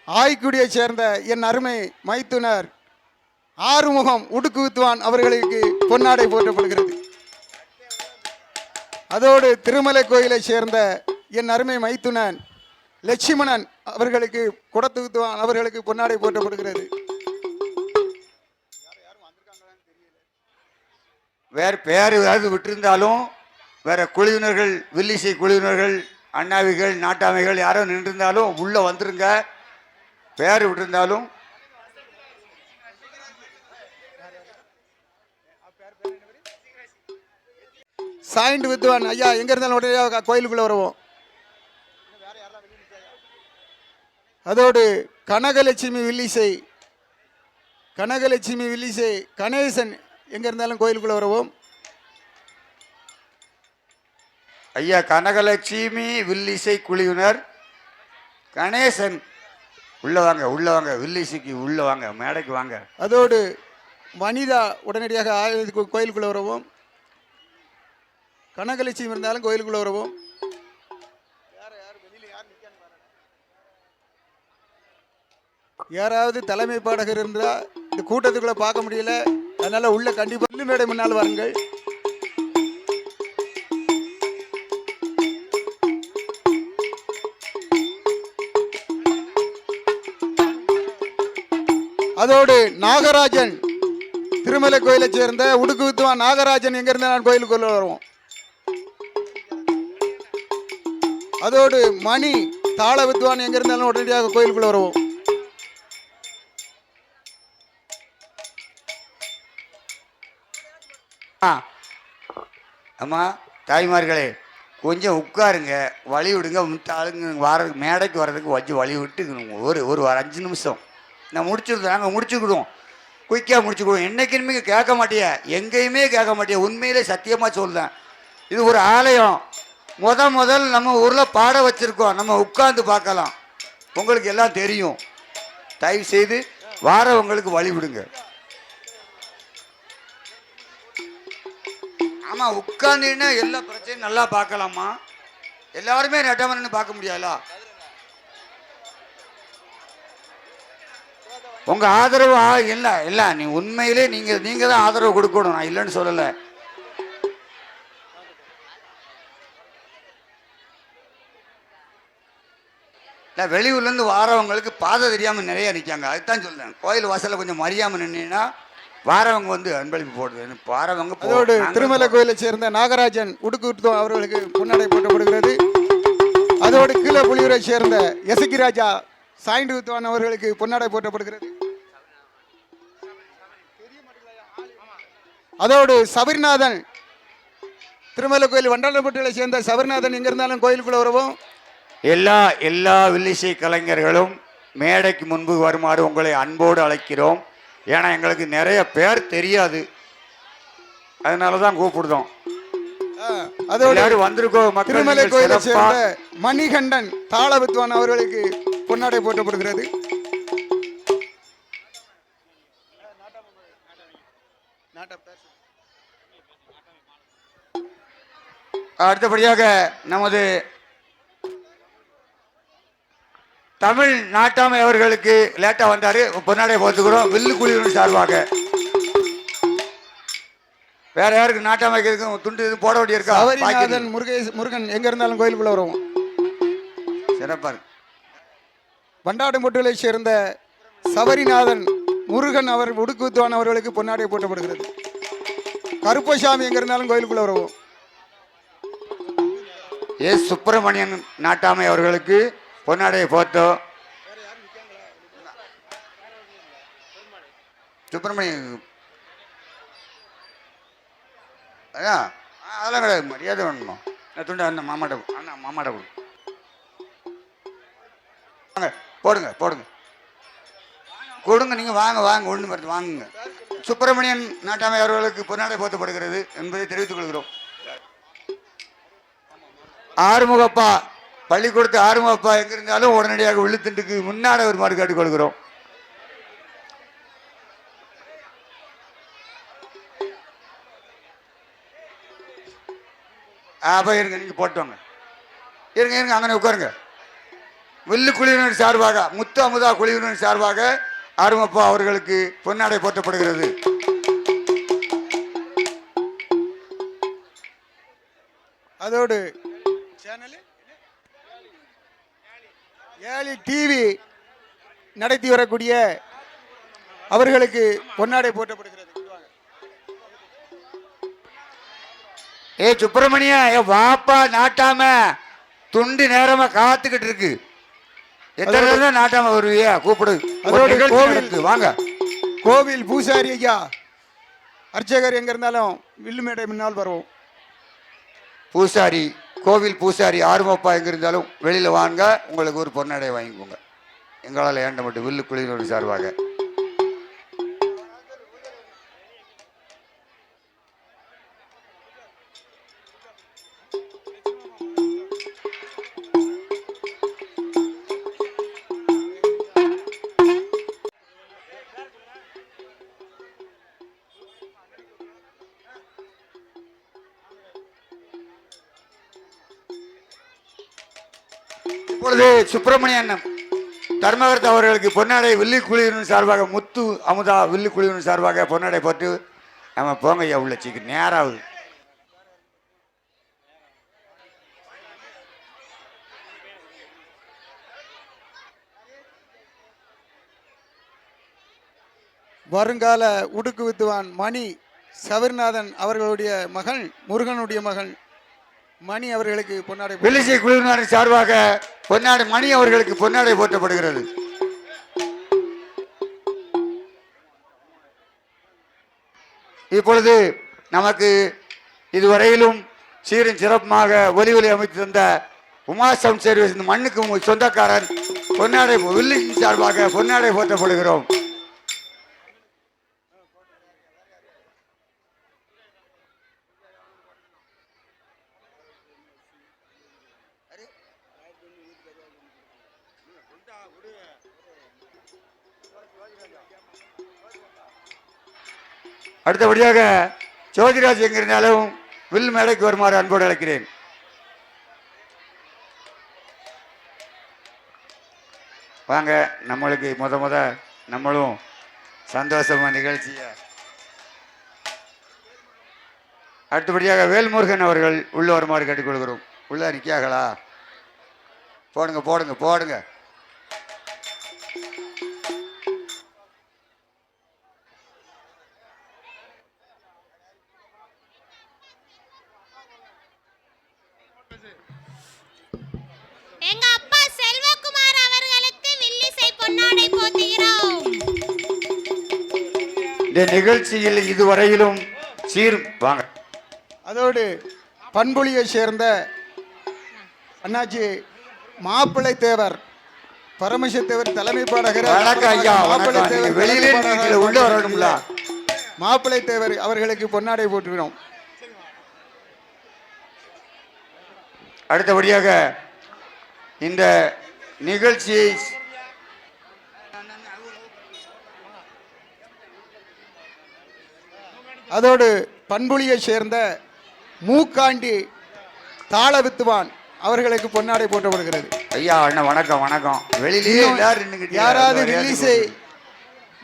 ஆய்க்குடியை சேர்ந்த என் அருமை மைத்துனர் ஆறுமுகம் உடுக்கு வித்துவான் அவர்களுக்கு பொன்னாடை போட்டப்படுகிறது. அதோடு திருமலை கோயிலை சேர்ந்த என் அருமை மைத்துனன் லட்சுமணன் அவர்களுக்கு குடத்து வித்துவான் அவர்களுக்கு பொன்னாடை போட்டப்படுகிறது. வேற பேர் ஏதாவது விட்டிருந்தாலும் வேற குழுவினர்கள், வில்லிசை குழுவினர்கள், அண்ணாவிகள், நாட்டாமைகள் யாரோ நின்றிருந்தாலும் உள்ள வந்துருங்க. பேர் விட்டிருந்தாலும் சாய்ந்து வித்துவான் ஐயா எங்க இருந்தாலும் உடனே கோயிலுக்குள்ள வருவோம். அதோடு கனகலட்சுமி வில்லிசை கணேசன் எங்க இருந்தாலும் கோயிலுக்குள்ள வருவோம். ஐயா கனகலட்சுமி வில்லிசை குழுவினர் கணேசன் உள்ள வாங்க, வில்லிசைக்கு உள்ள வாங்க, மேடைக்கு வாங்க. அதோடு வனிதா உடனடியாக கோயிலுக்குள்ள வருவோம். கனகலட்சுமி இருந்தாலும் கோயிலுக்குள்ள வருவோம். யாராவது தலைமை பாடகர் இருந்தால் இந்த கூட்டத்துக்குள்ள பார்க்க முடியல, அதனால உள்ள கண்டிப்பாக மேடை முன்னால் வாருங்கள். அதோடு நாகராஜன் திருமலை கோயிலை சேர்ந்த உடுக்கு வித்துவான் நாகராஜன் எங்க இருந்தா நான் கோயிலுக்குள்ள வருவோம். அதோடு மணி தாள வித்துவான் எங்க இருந்தாலும் உடனடியாக கோயிலுக்குள்ள வருவோம். அம்மா தாய்மார்களே கொஞ்சம் உட்காருங்க, வழி விடுங்க. ஆளுங்க மேடைக்கு வர்றதுக்கு வச்சு வழி விட்டு ஒரு 5 நிமிஷம் நான் முடிச்சுடுறோம். நாங்கள் முடிச்சுக்கிடுவோம், குயிக்காக முடிச்சுக்கிடுவோம். என்றைக்குமே கேட்க மாட்டியா, எங்கேயுமே கேட்க மாட்டியா. உண்மையிலே சத்தியமாக சொல்லுறேன், இது ஒரு ஆலயம். முதல் நம்ம ஊரில் பாட வச்சுருக்கோம். நம்ம உட்கார்ந்து பார்க்கலாம், உங்களுக்கு எல்லாம் தெரியும். தயவு செய்து வாரவங்களுக்கு வழி விடுங்க. ஆமாம், உட்காந்துன்னா எல்லா பிரச்சனையும் நல்லா பார்க்கலாமா. எல்லாருமே நட்டமன்னு பார்க்க முடியாதா? உங்க ஆதரவு இல்லை நீ உண்மையிலே நீங்க தான் ஆதரவு கொடுக்கணும். நான் இல்லைன்னு சொல்லலை. இல்லை, வெளியூர்லேருந்து வாரவங்களுக்கு பாதை தெரியாமல் நிறைய நிற்காங்க. அதுதான் சொல்றேன். கோயில் வாசலில் கொஞ்சம் மறியாமல் நின்னீங்கன்னா வாரவங்க வந்து அன்பளிப்பு போடுது. வாரவங்க அதோடு திருமலை கோயிலை சேர்ந்த நாகராஜன் உடுக்கு அவர்களுக்கு பொன்னாடை போட்டப்படுகிறது. அதோடு கீழே புலியூரை சேர்ந்த எசகி ராஜா சாய்ந்து வித்துவான் அவர்களுக்கு பொன்னாடை போட்டப்படுகிறது. அதோடு சபரிநாதன் திருமலை கோயில் வண்டாளப்பட்டிகளை சேர்ந்த சபரிநாதன் எங்க இருந்தாலும் கோயிலுக்குள்ள வருவோம். எல்லா வில்லிசை கலைஞர்களும் மேடைக்கு முன்பு வருமாறு உங்களை அன்போடு அழைக்கிறோம். ஏன்னா எங்களுக்கு நிறைய பேர் தெரியாது, அதனால தான் கூப்பிடுதோம். அதோடு வந்திருக்கோம். திருமலை கோயிலை சேர்ந்த மணிகண்டன் தாள வித்வான் அவர்களுக்கு பொன்னாடை போட்டப்படுகிறது. அடுத்தபடியாக நமது தமிழ் நாட்டாமை அவர்களுக்கு லேட்டா வந்தாரு, பொன்னாடை போத்துக்கிறோம் வில்லு குழுவின் சார்பாக. வேற யாருக்கு நாட்டாமைக்கு இருக்கும் துண்டு இது போட வேண்டிய இருக்கா? சபரிநாதன் முருகன் எங்க இருந்தாலும் கோயிலுக்குள்ள வருவோம். சிறப்பா இருக்கு. வண்டாடுமுட்டுகளை சேர்ந்த சபரிநாதன் முருகன் அவர் உடுக்குத்துவான் அவர்களுக்கு பொன்னாடை போட்டப்படுகிறது. கருப்பசாமி எங்க இருந்தாலும் கோயிலுக்குள்ள வருவோம். சுப்பிரமணியன் நாட்டாமை அவர்களுக்கு பொன்னாடையை போட்டோம். சுப்பிரமணியன் அதெல்லாம் கிடையாது, மரியாதை வேணுமா? துண்டு அந்த மாமாட்ட அண்ணா மாமாட்ட கொடு. வாங்க போடுங்க போடுங்க கொடுங்க, நீங்க வாங்க வாங்க ஒண்ணு பார்த்து வாங்குங்க. சுப்பிரமணியன் நாட்டாமை அவர்களுக்கு பொன்னாடை போத்தப்படுகிறது என்பதை தெரிவித்துக் கொள்கிறோம். ஆறுமுகப்பா பள்ளிக்கூடத்து ஆறுமுகப்பா எங்க இருந்தாலும் உடனடியாக விழுத்துண்டுக்கு முன்னாடி ஒரு மாடு கேட்டுக்கொள்கிறோம். அப்ப இருங்க, நீங்க போட்டுவாங்க. இருங்க இருங்க அங்கே உட்காருங்க. வில்லு குழுவினர் சார்பாக முத்து அமுதா குழுவினர் சார்பாக ஆறுமுகப்பா அவர்களுக்கு பொன்னாடை போட்டப்படுகிறது. அதோடு ஏழி டிவி நடத்தி வரக்கூடிய அவர்களுக்கு பொன்னாடை போட்டப்படுகிறது. சுப்பிரமணியா வாப்பா நாட்டாம துண்டு நேரமா காத்துக்கிட்டு இருக்கு. எத்தனை நேரம் நாட்டாம வருவியா? கூப்பிடு. வாங்க. கோவில் பூசாரி ஐயா அர்ச்சகர் எங்க இருந்தாலும் வில்லு மேடை முன்னால் வருவோம். பூசாரி கோவில் பூசாரி ஆறுமுகப்பா எங்க இருந்தாலும் வெளியில வாங்க, உங்களுக்கு ஒரு பொன்னாடை வாங்கிக்கோங்க. எங்களால் ஏண்ட மட்டும் வில்லு குழுவினர் சார்பாக. இப்பொழுது சுப்பிரமணியன் தர்மகர்த்தா அவர்களுக்கு பொன்னாடை வில்லு குழுவினர் சார்பாக முத்து அமுதா வில்லு குழுவினர் சார்பாக பொன்னாடை போட்டு நம்ம போங்க ஐயா உள்ள சீக்கிரம் நேராகுது. வருங்கால உடுக்கு வித்துவான் மணி சபரிநாதன் அவர்களுடைய மகன் முருகனுடைய மகன் மணி அவர்களுக்கு பொன்னாடை வில்லிசை குழுவினர் சார்பாக பொன்னாடை மணி அவர்களுக்கு பொன்னாடை போட்டப்படுகிறது. இப்பொழுது நமக்கு இதுவரையிலும் சீரும் சிறப்புமாக ஒலி அமைத்து தந்த உமா சவுண்ட் சர்வீஸ் இந்த மண்ணுக்கு சொந்தக்காரன் பொன்னாடை வில்லிசை சார்பாக பொன்னாடை போட்டப்படுகிறோம். அடுத்தபடியாக ஜோதிராஜ் எங்க இருந்தாலும் வில் மேடைக்கு வருமாறு அன்போடு அழைக்கிறேன். வாங்க, நம்மளுக்கு முத நம்மளும் சந்தோஷமா நிகழ்ச்சிய. அடுத்தபடியாக வேல்முருகன் அவர்கள் உள்ள வருமாறு கேட்டுக்கொள்கிறோம். உள்ள நிக்காங்களா? போடுங்க போடுங்க போடுங்க. எங்க அப்பா செல்வகுமார் அவர்களுக்கு வில்லிசை பொன்னாடை போத்துகிறோம். இந்த நிகழ்ச்சியில் இதுவரையிலும் சீர் வாங்க. அதோடு பண்புலியை சேர்ந்த அண்ணாச்சி மாப்பிள்ளை தேவர் பரமசிவத்தேவர் தலைமை பாடகர் மாப்பிள்ளை தேவர் அவர்களுக்கு பொன்னாடை போட்டுகிறோம். அடுத்தபடியாக இந்த நிகழ்ச்சியை அதோடு பண்புலியை சேர்ந்த மூக்காண்டி தாள வித்துவான் அவர்களுக்கு பொன்னாடை போட்டப்படுகிறது. ஐயா அண்ணா வணக்கம் வணக்கம். வெளியிலேயே யாராவது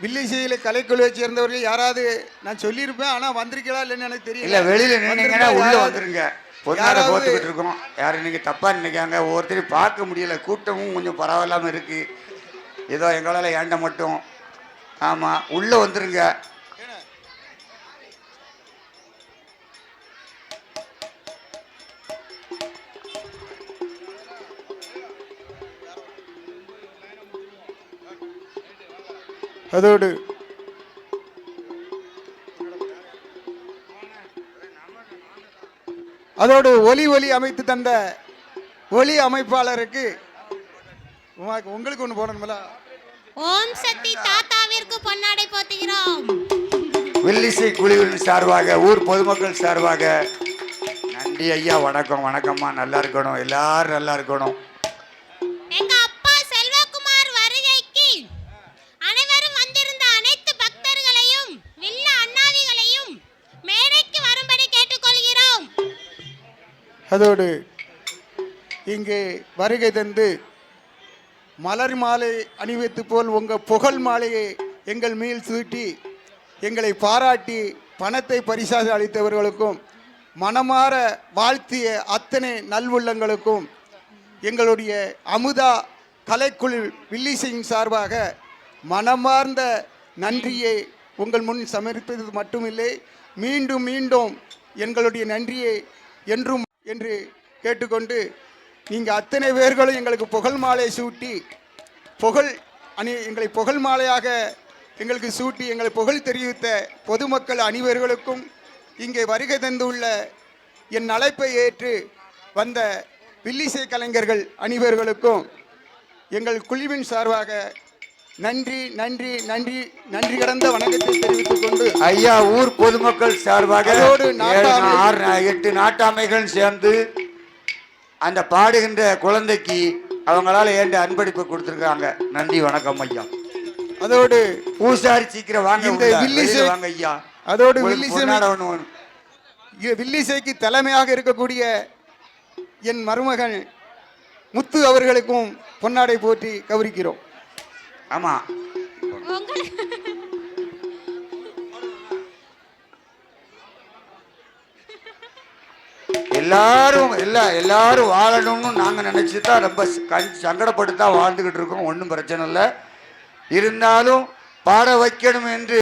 வில்லிசையில கலைக்குழுவை சேர்ந்தவர்கள் யாராவது நான் சொல்லியிருப்பேன், ஆனா வந்திருக்கலாம் இல்லைன்னு எனக்கு தெரியல. இல்ல வெளியில நின்னீங்கன்னா உள்ள வந்துருங்க. பொன்னாடை போட்டுக்கிட்டு இருக்கோம். யாரும் இன்னைக்கு தப்பா நினைக்காங்க. ஒவ்வொருத்தரையும் பார்க்க முடியல, கூட்டமும் கொஞ்சம் பரவாயில்லாம இருக்கு. ஏதோ எங்களால் ஏண்ட மட்டும். ஆமா உள்ள வந்துருங்க. அதோடு ஒலி அமைத்து தந்த ஒலி அமைப்பாளருக்கு உங்களுக்கு ஒண்ணு போடணும்ல. ஓம் சக்தி தாத்தாவிற்கு பொன்னாடை போத்துகிறோம். வில்லிசை குழுவின் சார்பாக ஊர் பொதுமக்கள் சார்பாக நன்றி ஐயா. வணக்கம் வணக்கம்மா. நல்லா இருக்கணும், எல்லாரும் நல்லா இருக்கணும். எங்க அப்பா செல்வகுமார் வருகைக்கு அனைவரும் வந்திருந்த அனைத்து பக்தர்களையும் வில்ல அண்ணாவிகளையும் மேடைக்கு வரும்படி கேட்டுக்கொள்கிறோம். அதோடு இங்கே வருகை தந்து மலர் மாலை அணிவித்து போல் உங்கள் புகழ் மாலையை எங்கள் மேல் சூட்டி எங்களை பாராட்டி பணத்தை பரிசாக அளித்தவர்களுக்கும் மனமாற வாழ்த்திய அத்தனை நல்வுள்ளங்களுக்கும் எங்களுடைய அமுதா கலைக்குழு வில்லிசையின் சார்பாக மனமார்ந்த நன்றியை உங்கள் முன் சமர்ப்பித்தது மட்டுமில்லை, மீண்டும் மீண்டும் எங்களுடைய நன்றியை என்றும் என்று கேட்டுக்கொண்டு நீங்கள் அத்தனை பேர்களும் எங்களுக்கு புகழ் மாலை சூட்டி எங்களை புகழ் மாலையாக எங்களுக்கு சூட்டி எங்களை புகழ் தெரிவித்த பொதுமக்கள் அனைவர்களுக்கும் இங்கே வருகை தந்துள்ள என் அழைப்பை ஏற்று வந்த வில்லிசை கலைஞர்கள் அனைவர்களுக்கும் எங்கள் குழுவின் சார்பாக நன்றி நன்றி நன்றி நன்றி கடந்த வணக்கத்தை தெரிவித்துக் கொண்டு ஐயா ஊர் பொதுமக்கள் சார்பாக 8 நாட்டாமைகள் சேர்ந்து அந்த பாடுகின்ற குழந்தைக்கு அவங்களால ஏண்ட அன்பளிப்பு கொடுத்துருக்காங்க. நன்றி வணக்கம் ஐயா. அதோடு பூசாரி சீக்கிரம் வாங்க, இந்த வில்லிசை வாங்க ஐயா. அதோடு வில்லிசைக்கு தலைமையாக இருக்கக்கூடிய என் மருமகன் முத்து அவர்களுக்கும் பொன்னாடை போற்றி கௌரிக்கிறோம். ஆமா எல்லாரும் வாழணும்னு நாங்க நினைச்சுதான் ரொம்ப சங்கடப்பட்டுதான் வாழ்ந்துகிட்டு இருக்கோம். ஒன்றும் பிரச்சனை இல்லை. இருந்தாலும் பாட வைக்கணும் என்று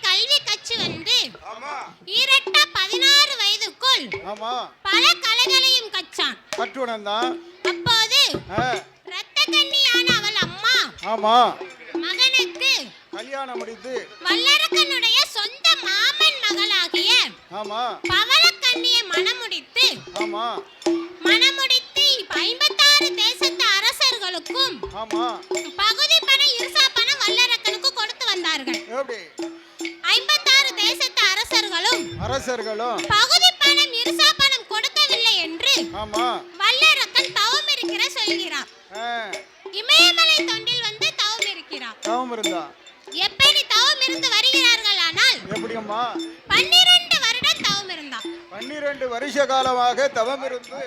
கல்வி கற்று வந்து 16 வயதுக்குள் பல கலைகளையும் கற்றான். அப்போது இரத்த கன்னியான அவள் அம்மா மகனுக்கு கல்யாணம் முடித்து வல்லரக்கனுடைய சொந்த மாமன் மகளாகிய பவளக்கன்னியை மணமுடித்து 56 தேசத்து அரசர்களுக்கும் பகுதி பணம் இருசா பணம் வல்லரக்கனுக்கு கொடுத்து வந்தார்கள். 56 தேசத்து அரசர்களும் பகுதி பணம் இருசா பணம் கொடுக்கவில்லை என்று வல்லரக்கன் தவம் இருக்கிற சொல்கிறார். இமயமலை தொண்டில் வந்து தவம் இருக்கிறார். எப்படி தவம் இருந்து வருகிறார்கள்? ஆனால் 12 வருடம் தவம் இருந்தார். 12 வருஷ காலமாக தவம் இருந்து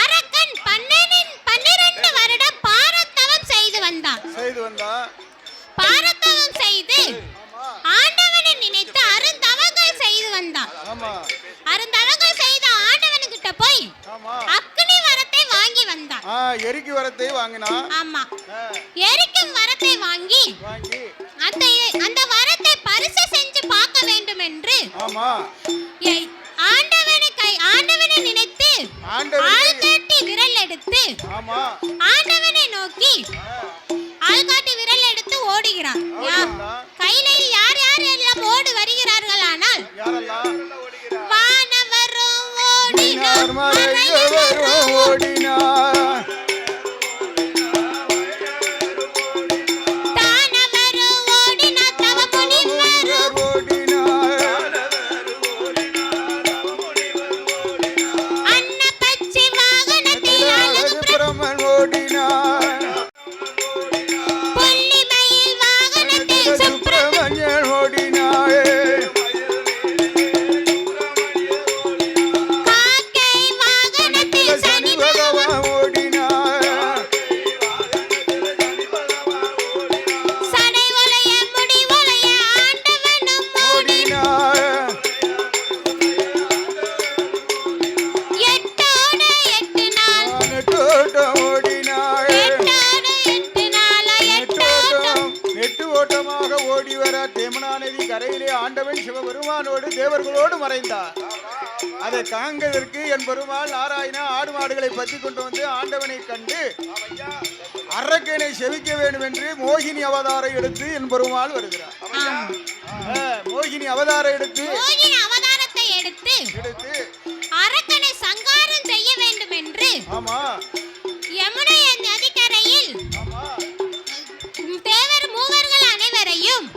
அரக்கன் 12 வருடம் பாரத்தவம் செய்து வந்தான். பாரத்தவம் செய்து ஆண்டவனை நினைத்து அருந்தவங்கள் செய்து வந்தான். அருந்தவங்கள் செய்த ஆண்டவனுக்கிட்ட போய் அக்னி வரத்தை வாங்கி வந்தான். எரிக்கு வரத்தை வாங்கினான். ஆமா, எரிக்கும் வரத்தை வாங்கி அந்த வரத்தை பரிசு செஞ்சு பார்க்க வேண்டும் என்று ஆண்டவனை என்று நினைத்து ஆள்காட்டி விரல் எடுத்து ஆண்டவனை நோக்கி ஆள்காட்டி விரல் எடுத்து ஓடுகிறார். கையில யார் யார் எல்லாம் ஓடி வருகிறார்கள்? ஆனால் வானவரும் ஓடினார், மறையவரும் ஓடினார், தானவரும் ஓடினார், தவமுனிவர் ஓடினார், அன்னபட்சி வாகனத்தில் அழகு பிரமன் ஓடினார், புள்ளிமயில் வாகனத்தில் சுப்பிரமணியன் ஓடினார், காக்கை வாகனத்தில் சனி பகவான் ஓடினார், சடை ஒலைய முடி ஒலைய ஆண்டவனும் ஓடினார், எட்டோட எட்டு நாள் ஓடினார், எட்டோட எட்டு நாள் எட்டோட்டம் நெட்டு ஓட்டமாக ஓடி வர தேமனா நதி கரையிலே ஆண்டவன் சிவபெருமானோடு தேவர்களோடு மறைந்தார். அதை காண்பதற்கு என் பெருமாள் நாராயணா ஆடு மாடுகளை பற்றி கொண்டு வந்து ஆண்டவனை கண்டு அரக்கனை செவிக்க வேண்டும் என்று மோகினி அவதாரம் எடுத்து என் பெருமாள் வருகிறார். மோகினி அவதாரம் எடுத்து மோகினி அவதாரத்தை எடுத்து அரக்கனை சங்காரம் செய்ய வேண்டும் என்று யமுனை நதிக்கரையில் தேவர் மூவர்கள் அனைவரையும்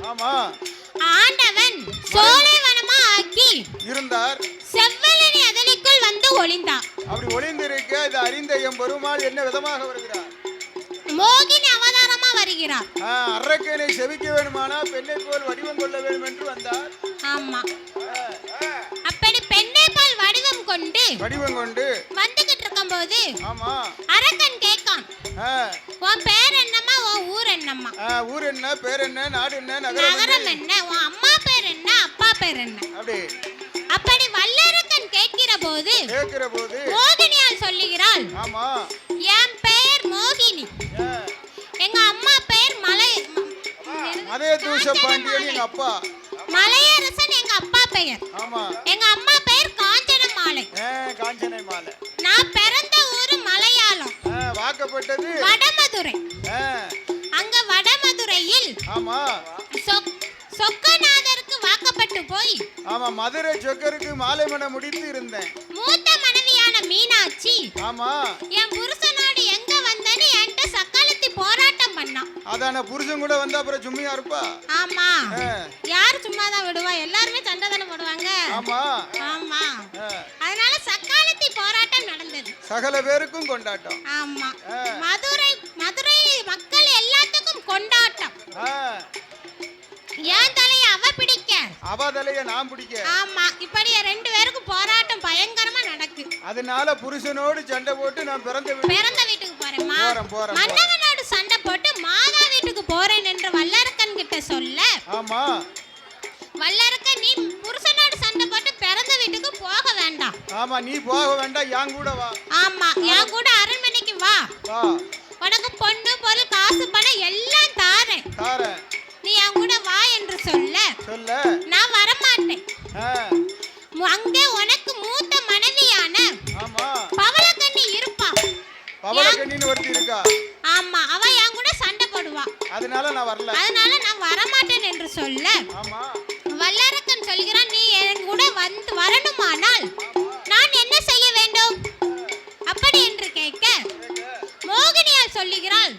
ஆண்டவன் சோலைவனமா ஆக்கி இருந்தார். செவ்வலனி அதனுக்குள் வந்து ஒளிந்தார். அப்படி ஒளிந்திருக்க இது அறிந்த எம் பெருமாள் என்ன விதமாக வருகிறார்? மோகினி அவதாரமா வருகிறார். அரக்கனை செவிக்க வேண்டுமானா பெண்ணை போல் வடிவம் கொள்ள வேண்டும் என்று வந்தார். ஆமா, அப்படி பெண்ணை போல் வடிவம் கொண்டு வந்துகிட்டு இருக்கும் போது அரக்கன் கேட்கான், உன் பேர் என்னம்மா, உன் ஊர் என்னம்மா? ஊர் என்ன, பேர் என்ன, நாடு என்ன, நகரம் என்ன, உன் அம்மா பேர் என்ன, அப்பா பேர் என்ன? அப்படி வல்லரக்கன் கேட்கிற போது மோகினியால் சொல்லுகிறாள், என் பெயர் மோகினி, எங்க அம்மா பெயர் மலையரசன், எங்க அப்பா பெயர், எங்க அம்மா பெயர் காஞ்சனமாலை, நான் பிறந்த ஊரு மலையாளம், வாக்கப்பட்டது வடமதுரை. அங்க வடமதுரையில் சொக்கநாதருக்கு வாக்கப்பட்டு போய் மதுரை சொக்கருக்கு மாலை மனம் முடித்து இருந்தேன். மூத்த மனைவியான மீனாட்சி என் புருஷனோடு எங்க வந்தேன்னு என்கிட்ட சக்காலத்தி போராட்டம் பண்ணான். அதான புருஷன் கூட வந்தா அப்புறம் சும்மையா இருப்பா? ஆமா, யார் சும்மாதான் விடுவா? எல்லாருமே சண்டை தானே போடுவாங்க. ஆமா, அதனால சக்காலத்தி போராட்டம் நடந்தது. சகல பேருக்கும் கொண்டாட்டம். ஆமா, மதுரை மக்கள் எல்லாத்துக்கும் கொண்டாட்டம். ஏன் தலைய அவ பிடிக்க, அவ தலைய நான் பிடிக்க. ஆமா, இப்படி ரெண்டு பேருக்கும் போராட்டம் பயங்கரமா நடக்கு. அதனால புருஷனோடு சண்டை போட்டு நான் பிறந்த வீட்டுக்கு போறேம்மா, மன்னவனோடு சண்டை போட்டு மாதா வீட்டுக்கு போறேன் என்று வல்லரக்கன் கிட்ட சொல்ல, வல்லரக்கன் நீ புருஷனோடு சண்டை போட்டு பிறந்த வீட்டுக்கு போக வேண்டாம். நீ போக வேண்டாம், என் கூட வா. ஆமா, என் கூட அரண்மனைக்கு வா, உனக்கு பொண்ணு பொருள் காசு பணம் எல்லாம் தாரேன், நீ என் கூட வா என்று சொல்ல நான் வரமாட்டேன். அங்கே உனக்கு மூத்த மனைவியான பவளக்கண்ணி இருப்பா. ஆமா, அவ என் கூட சண்டை போடுவா. அதனால நான் வரமாட்டேன் என்று சொல்ல வல்லரக்கன் சொல்கிறான், நீ என் கூட வந்து வரணுமானால் நான் என்ன செய்ய வேண்டும் அப்படி என்று கேட்க மோகினியால் சொல்லுகிறாள்,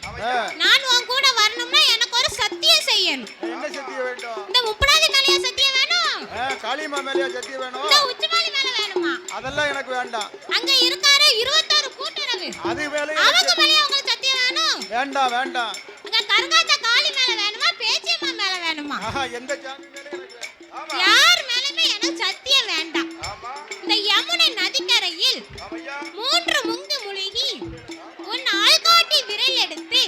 நான் உன் கூட வரணும்னா எனக்கு ஒரு சத்தியம் செய்யணும். என்ன சத்தியம் வேண்டும்? இந்த முப்படாதி மேலையா சத்தியம் வேணும்? காளியம்மா மேலையா சத்தியம் வேணும்? இந்த உச்சிமாலி மேல வேணுமா? அதெல்லாம் எனக்கு வேண்டாம். அங்க இருக்காரு 21 கூட்டுறவு, அது மேல அவங்க மேலையா உங்களுக்கு சத்தியம் வேணும்? வேண்டாம். அங்க கருங்காத்த காளி மேல வேணுமா, பேச்சியம்மா மேல வேணுமா? எந்த சாமி மேல எனக்கு வேண்டாம். யார் மேலமே எனக்கு சத்தியம் வேண்டாம். இந்த யமுனை நதிக்கரையில் 3 முங்கு முழுகி உன் ஆள்காட்டி விரல் எடுத்து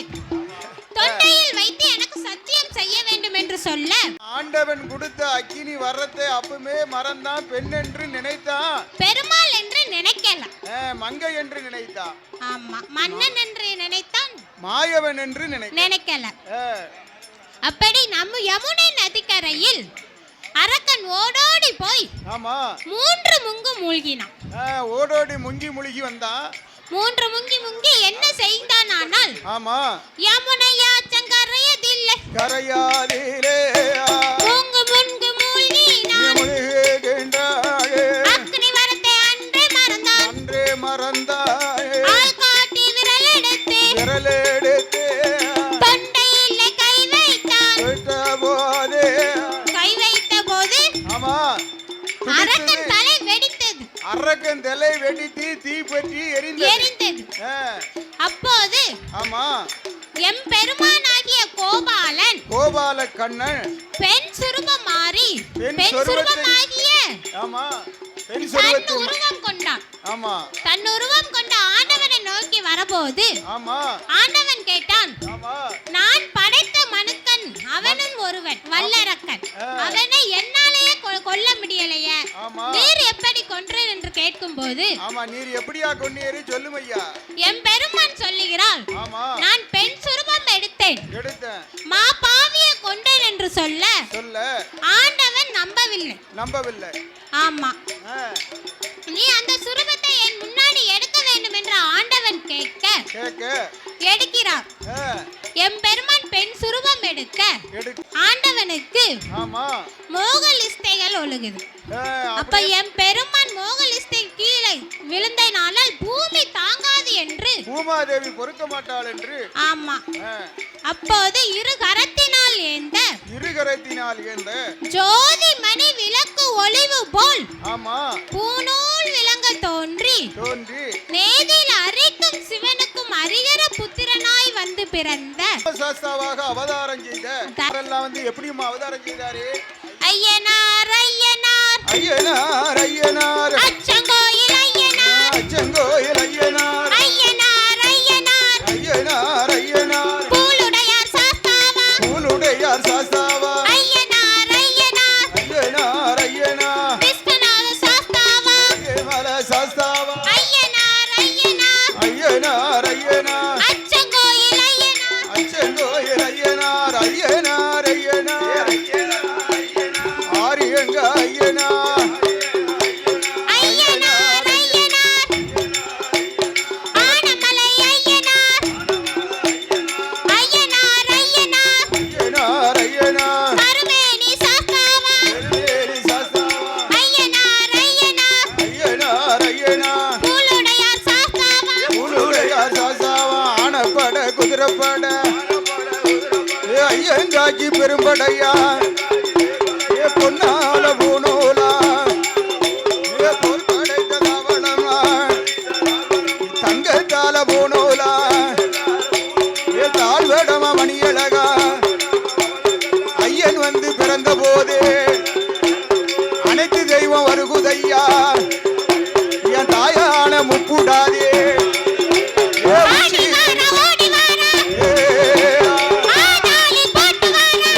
தொண்டையில் வைத்து எனக்கு சத்தியம் செய்ய வேண்டும் என்று சொல்ல ஆண்டவன் கொடுத்த அக்கினி வரத்தை அப்பமே மறந்தான். பெண் என்று நினைத்தான், பெருமாள் என்று நினைக்கல, மங்கை என்று நினைத்தான். ஆமா, மன்னன் என்று நினைத்தான், மாயவன் என்று நினைக்கல. அப்படி நம்ம யமுனை நதிக்கரையில் அரக்கன் ஓடோடி போய் 3 முங்கு மூழ்கினான். ஓடோடி முங்கி முழுகி வந்தான். 3 முங்கி முங்கி என்ன செய்தான் ஆனால் ஆமா யமுனையா சங்கரையதில்லை கரையாதிலே முங்கு முன்கு மூழ்கி நான் முழுகின்றாயே அக்னி வரத்தை அன்றே மறந்தான் அன்றே மறந்தாயே ஆள் காட்டி விரலெடுத்து தொண்டையிலே கை வைத்தான் போதே கை வைத்த போது ஆமா அரக்கன் தலை வெடித்தது அரக்கன் தலை வெடித்து தீ பற்றி எரிந்தது அப்போது ஆமா எம்பெருமானாகிய கோபால கண்ணன் பெண் சுரூபம் மாறி பெண் பெண் சுரூபமாகிய ஆமா பெண் தன் சுரூபத்தை உருவம் கொண்டான். ஆமா தன் உருவம் கொண்ட ஆண்டவனை நோக்கி வரபோது ஆமா ஆண்டவன் கேட்டான், ஆமா நான் படைத்த மனுக்கன் அவனும் ஒருவன் வல்லரக்கன், அவனை என்னாலேயே கொல்ல முடியலையே, ஆமா நீர் எப்படி கொன்றீர் என்று கேட்கும்போது ஆமா நீர் எப்படியா கொன்னீரு சொல்லும் ஐயா. எம்பெருமான் சொல்லுகிறாள், ஆமா நான் பெண் சுரூபம் எடுத்தேன் மா எடுத்தேன் பாவியை கொண்டேன் என்று சொல்ல சொல்ல ஆண்டவன் நம்பவில்லை. ஆமா நீ அந்த சுரூபத்தை என் முன்னாடி எடுக்க வேண்டும் என்று ஆண்டவன் கேட்க எடுக்கிறார். எம்பெருமான் பெண் சுரூபம் எடுக்க ஆண்டவனுக்கு ஆமா மோகலிஸ்தைகள் ஒழுகுது. அப்ப எம்பெருமான் மோகலிஸ்தை கீழே விழுந்தனால பூமி தாங்காது என்று பூமாதேவி பொறுக்க மாட்டாள் என்று ஆமா அப்போது இரு கரத்தினால் ஏந்த ஜோதி மணி விளக்கு ஒளிவு போல் ஆமா பூநூல் விளங்க தோன்றி நேதில் அரிக்கும் சிவனுக்கும் அரிகர புத்திரனாய் வந்து பிறந்த சாஸ்தாவாக அவதாரம் செய்த யாரெல்லாம் வந்து எப்படியும் அவதாரம் செய்தாரு? ஐயனார் ஐயனார் ஐயனார் ஐயனார் அச்சங்கோயில் ஐயனார் அச்சங்கோயில் ஐயனார் ஐயனார் ஐயனார் ஐயனார் ஐயனார் பூலுடையார் சாஸ்தாவா பூலுடையார் சாஸ்தாவா ஐயனார் ஐயனார் ஐயனார் ஐயனார் விஸ்வநாத சாஸ்தாவா ஏமல சாஸ்தாவா ஐயனார் ஐயனார் ஐயனார் ஐயனார் அச்சங்கோயில் ஐயனார் அச்சங்கோயில் ஐயனார் ஐயனார் ஐயனார் ஆரியங்க ஐயனார் ஐயனார் ஐயனார் ஆனமலை ஐயனார் ஐயனார் ஐயனார் ஐயனார் ஐயனார் கருமேனி சாஸ்தாவா வெள்ளேரி சாஸ்தாவா ஐயனார் ஐயனார் ஐயனார் ஐயனார் பூலுடையார் சாஸ்தாவா பூலுடையார் சாஸ்தாவா ஆனப்பட குதிரைப்பட ஐயங்காட்சி பெரும்படையா பொன்னால பூனோலா பொல் படைத்த தவளமா தங்கத்தால பூனோலா தாழ்வடமா மணியழகா ஐயன் வந்து பிறந்த போது அனைத்து தெய்வம் வருகுதையா என் தாயான முப்புடாதே ஆடி வாரா ஓடி வாரா ஆதாளி போட்டு வாரா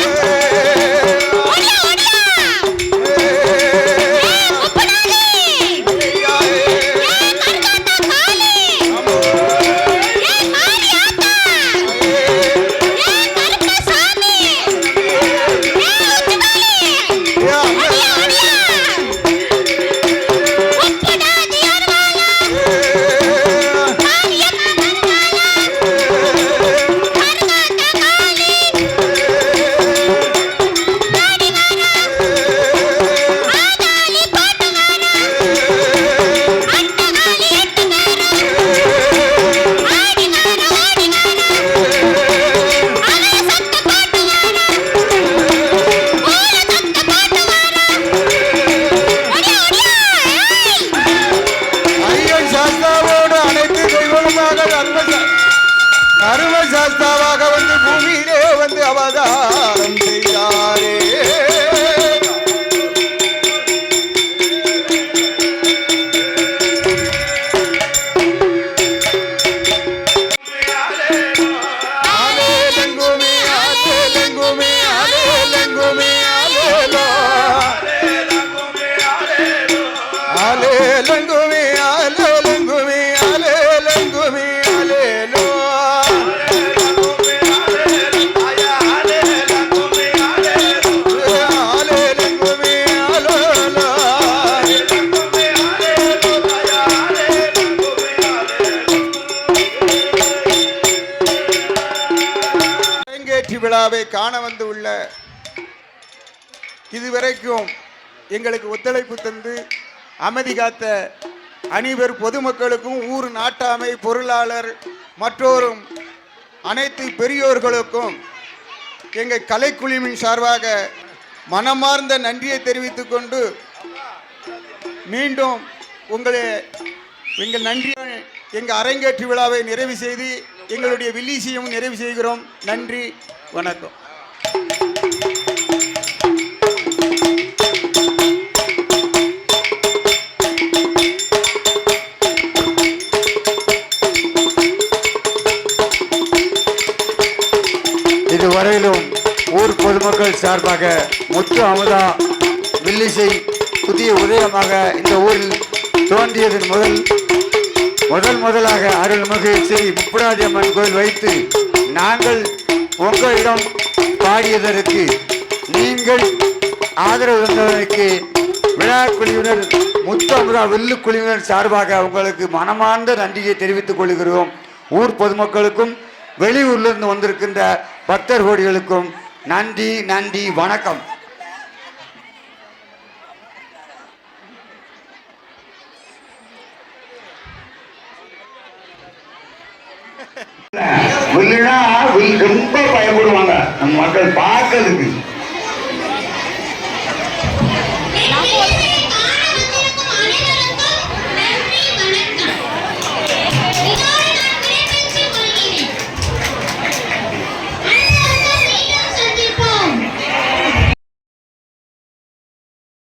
திருவிழாவை காண வந்து உள்ள இதுவரைக்கும் எங்களுக்கு ஒத்துழைப்பு தந்து அமைதி காத்த அனைவர் பொதுமக்களுக்கும் ஊர் நாட்டாமை பொருளாளர் மற்றோரும் அனைத்து பெரியோர்களுக்கும் எங்கள் கலைக்குழுவின் சார்பாக மனமார்ந்த நன்றியை தெரிவித்துக் கொண்டு மீண்டும் எங்கள் நன்றி எங்கள் அரங்கேற்று விழாவை நிறைவு செய்து எங்களுடைய வில்லிசையும் நிறைவு செய்கிறோம். நன்றி, வணக்கம். இதுவரையிலும் ஊர் பொதுமக்கள் சார்பாக முத்து அமுதா வில்லிசை புதிய உதயமாக இந்த ஊரில் தோன்றியதன் முதலாக அருள்மிகு ஸ்ரீ முப்புராதி அம்மன் கோயில் வைத்து நாங்கள் உங்களிடம் பாடியதற்கு நீங்கள் ஆதரவு தந்ததற்கு விழா குழுவினர் முத்து அமுதா வில்லு குழுவினர் சார்பாக உங்களுக்கு மனமார்ந்த நன்றியை தெரிவித்துக் கொள்கிறோம். ஊர் பொதுமக்களுக்கும் வெளியூரிலிருந்து வந்திருக்கின்ற பக்தர் கோடிகளுக்கும் நன்றி, நன்றி, வணக்கம். வில்லுனா ரொம்ப பயப்படுவாங்க நம்ம மக்கள் பார்க்கறதுக்கு.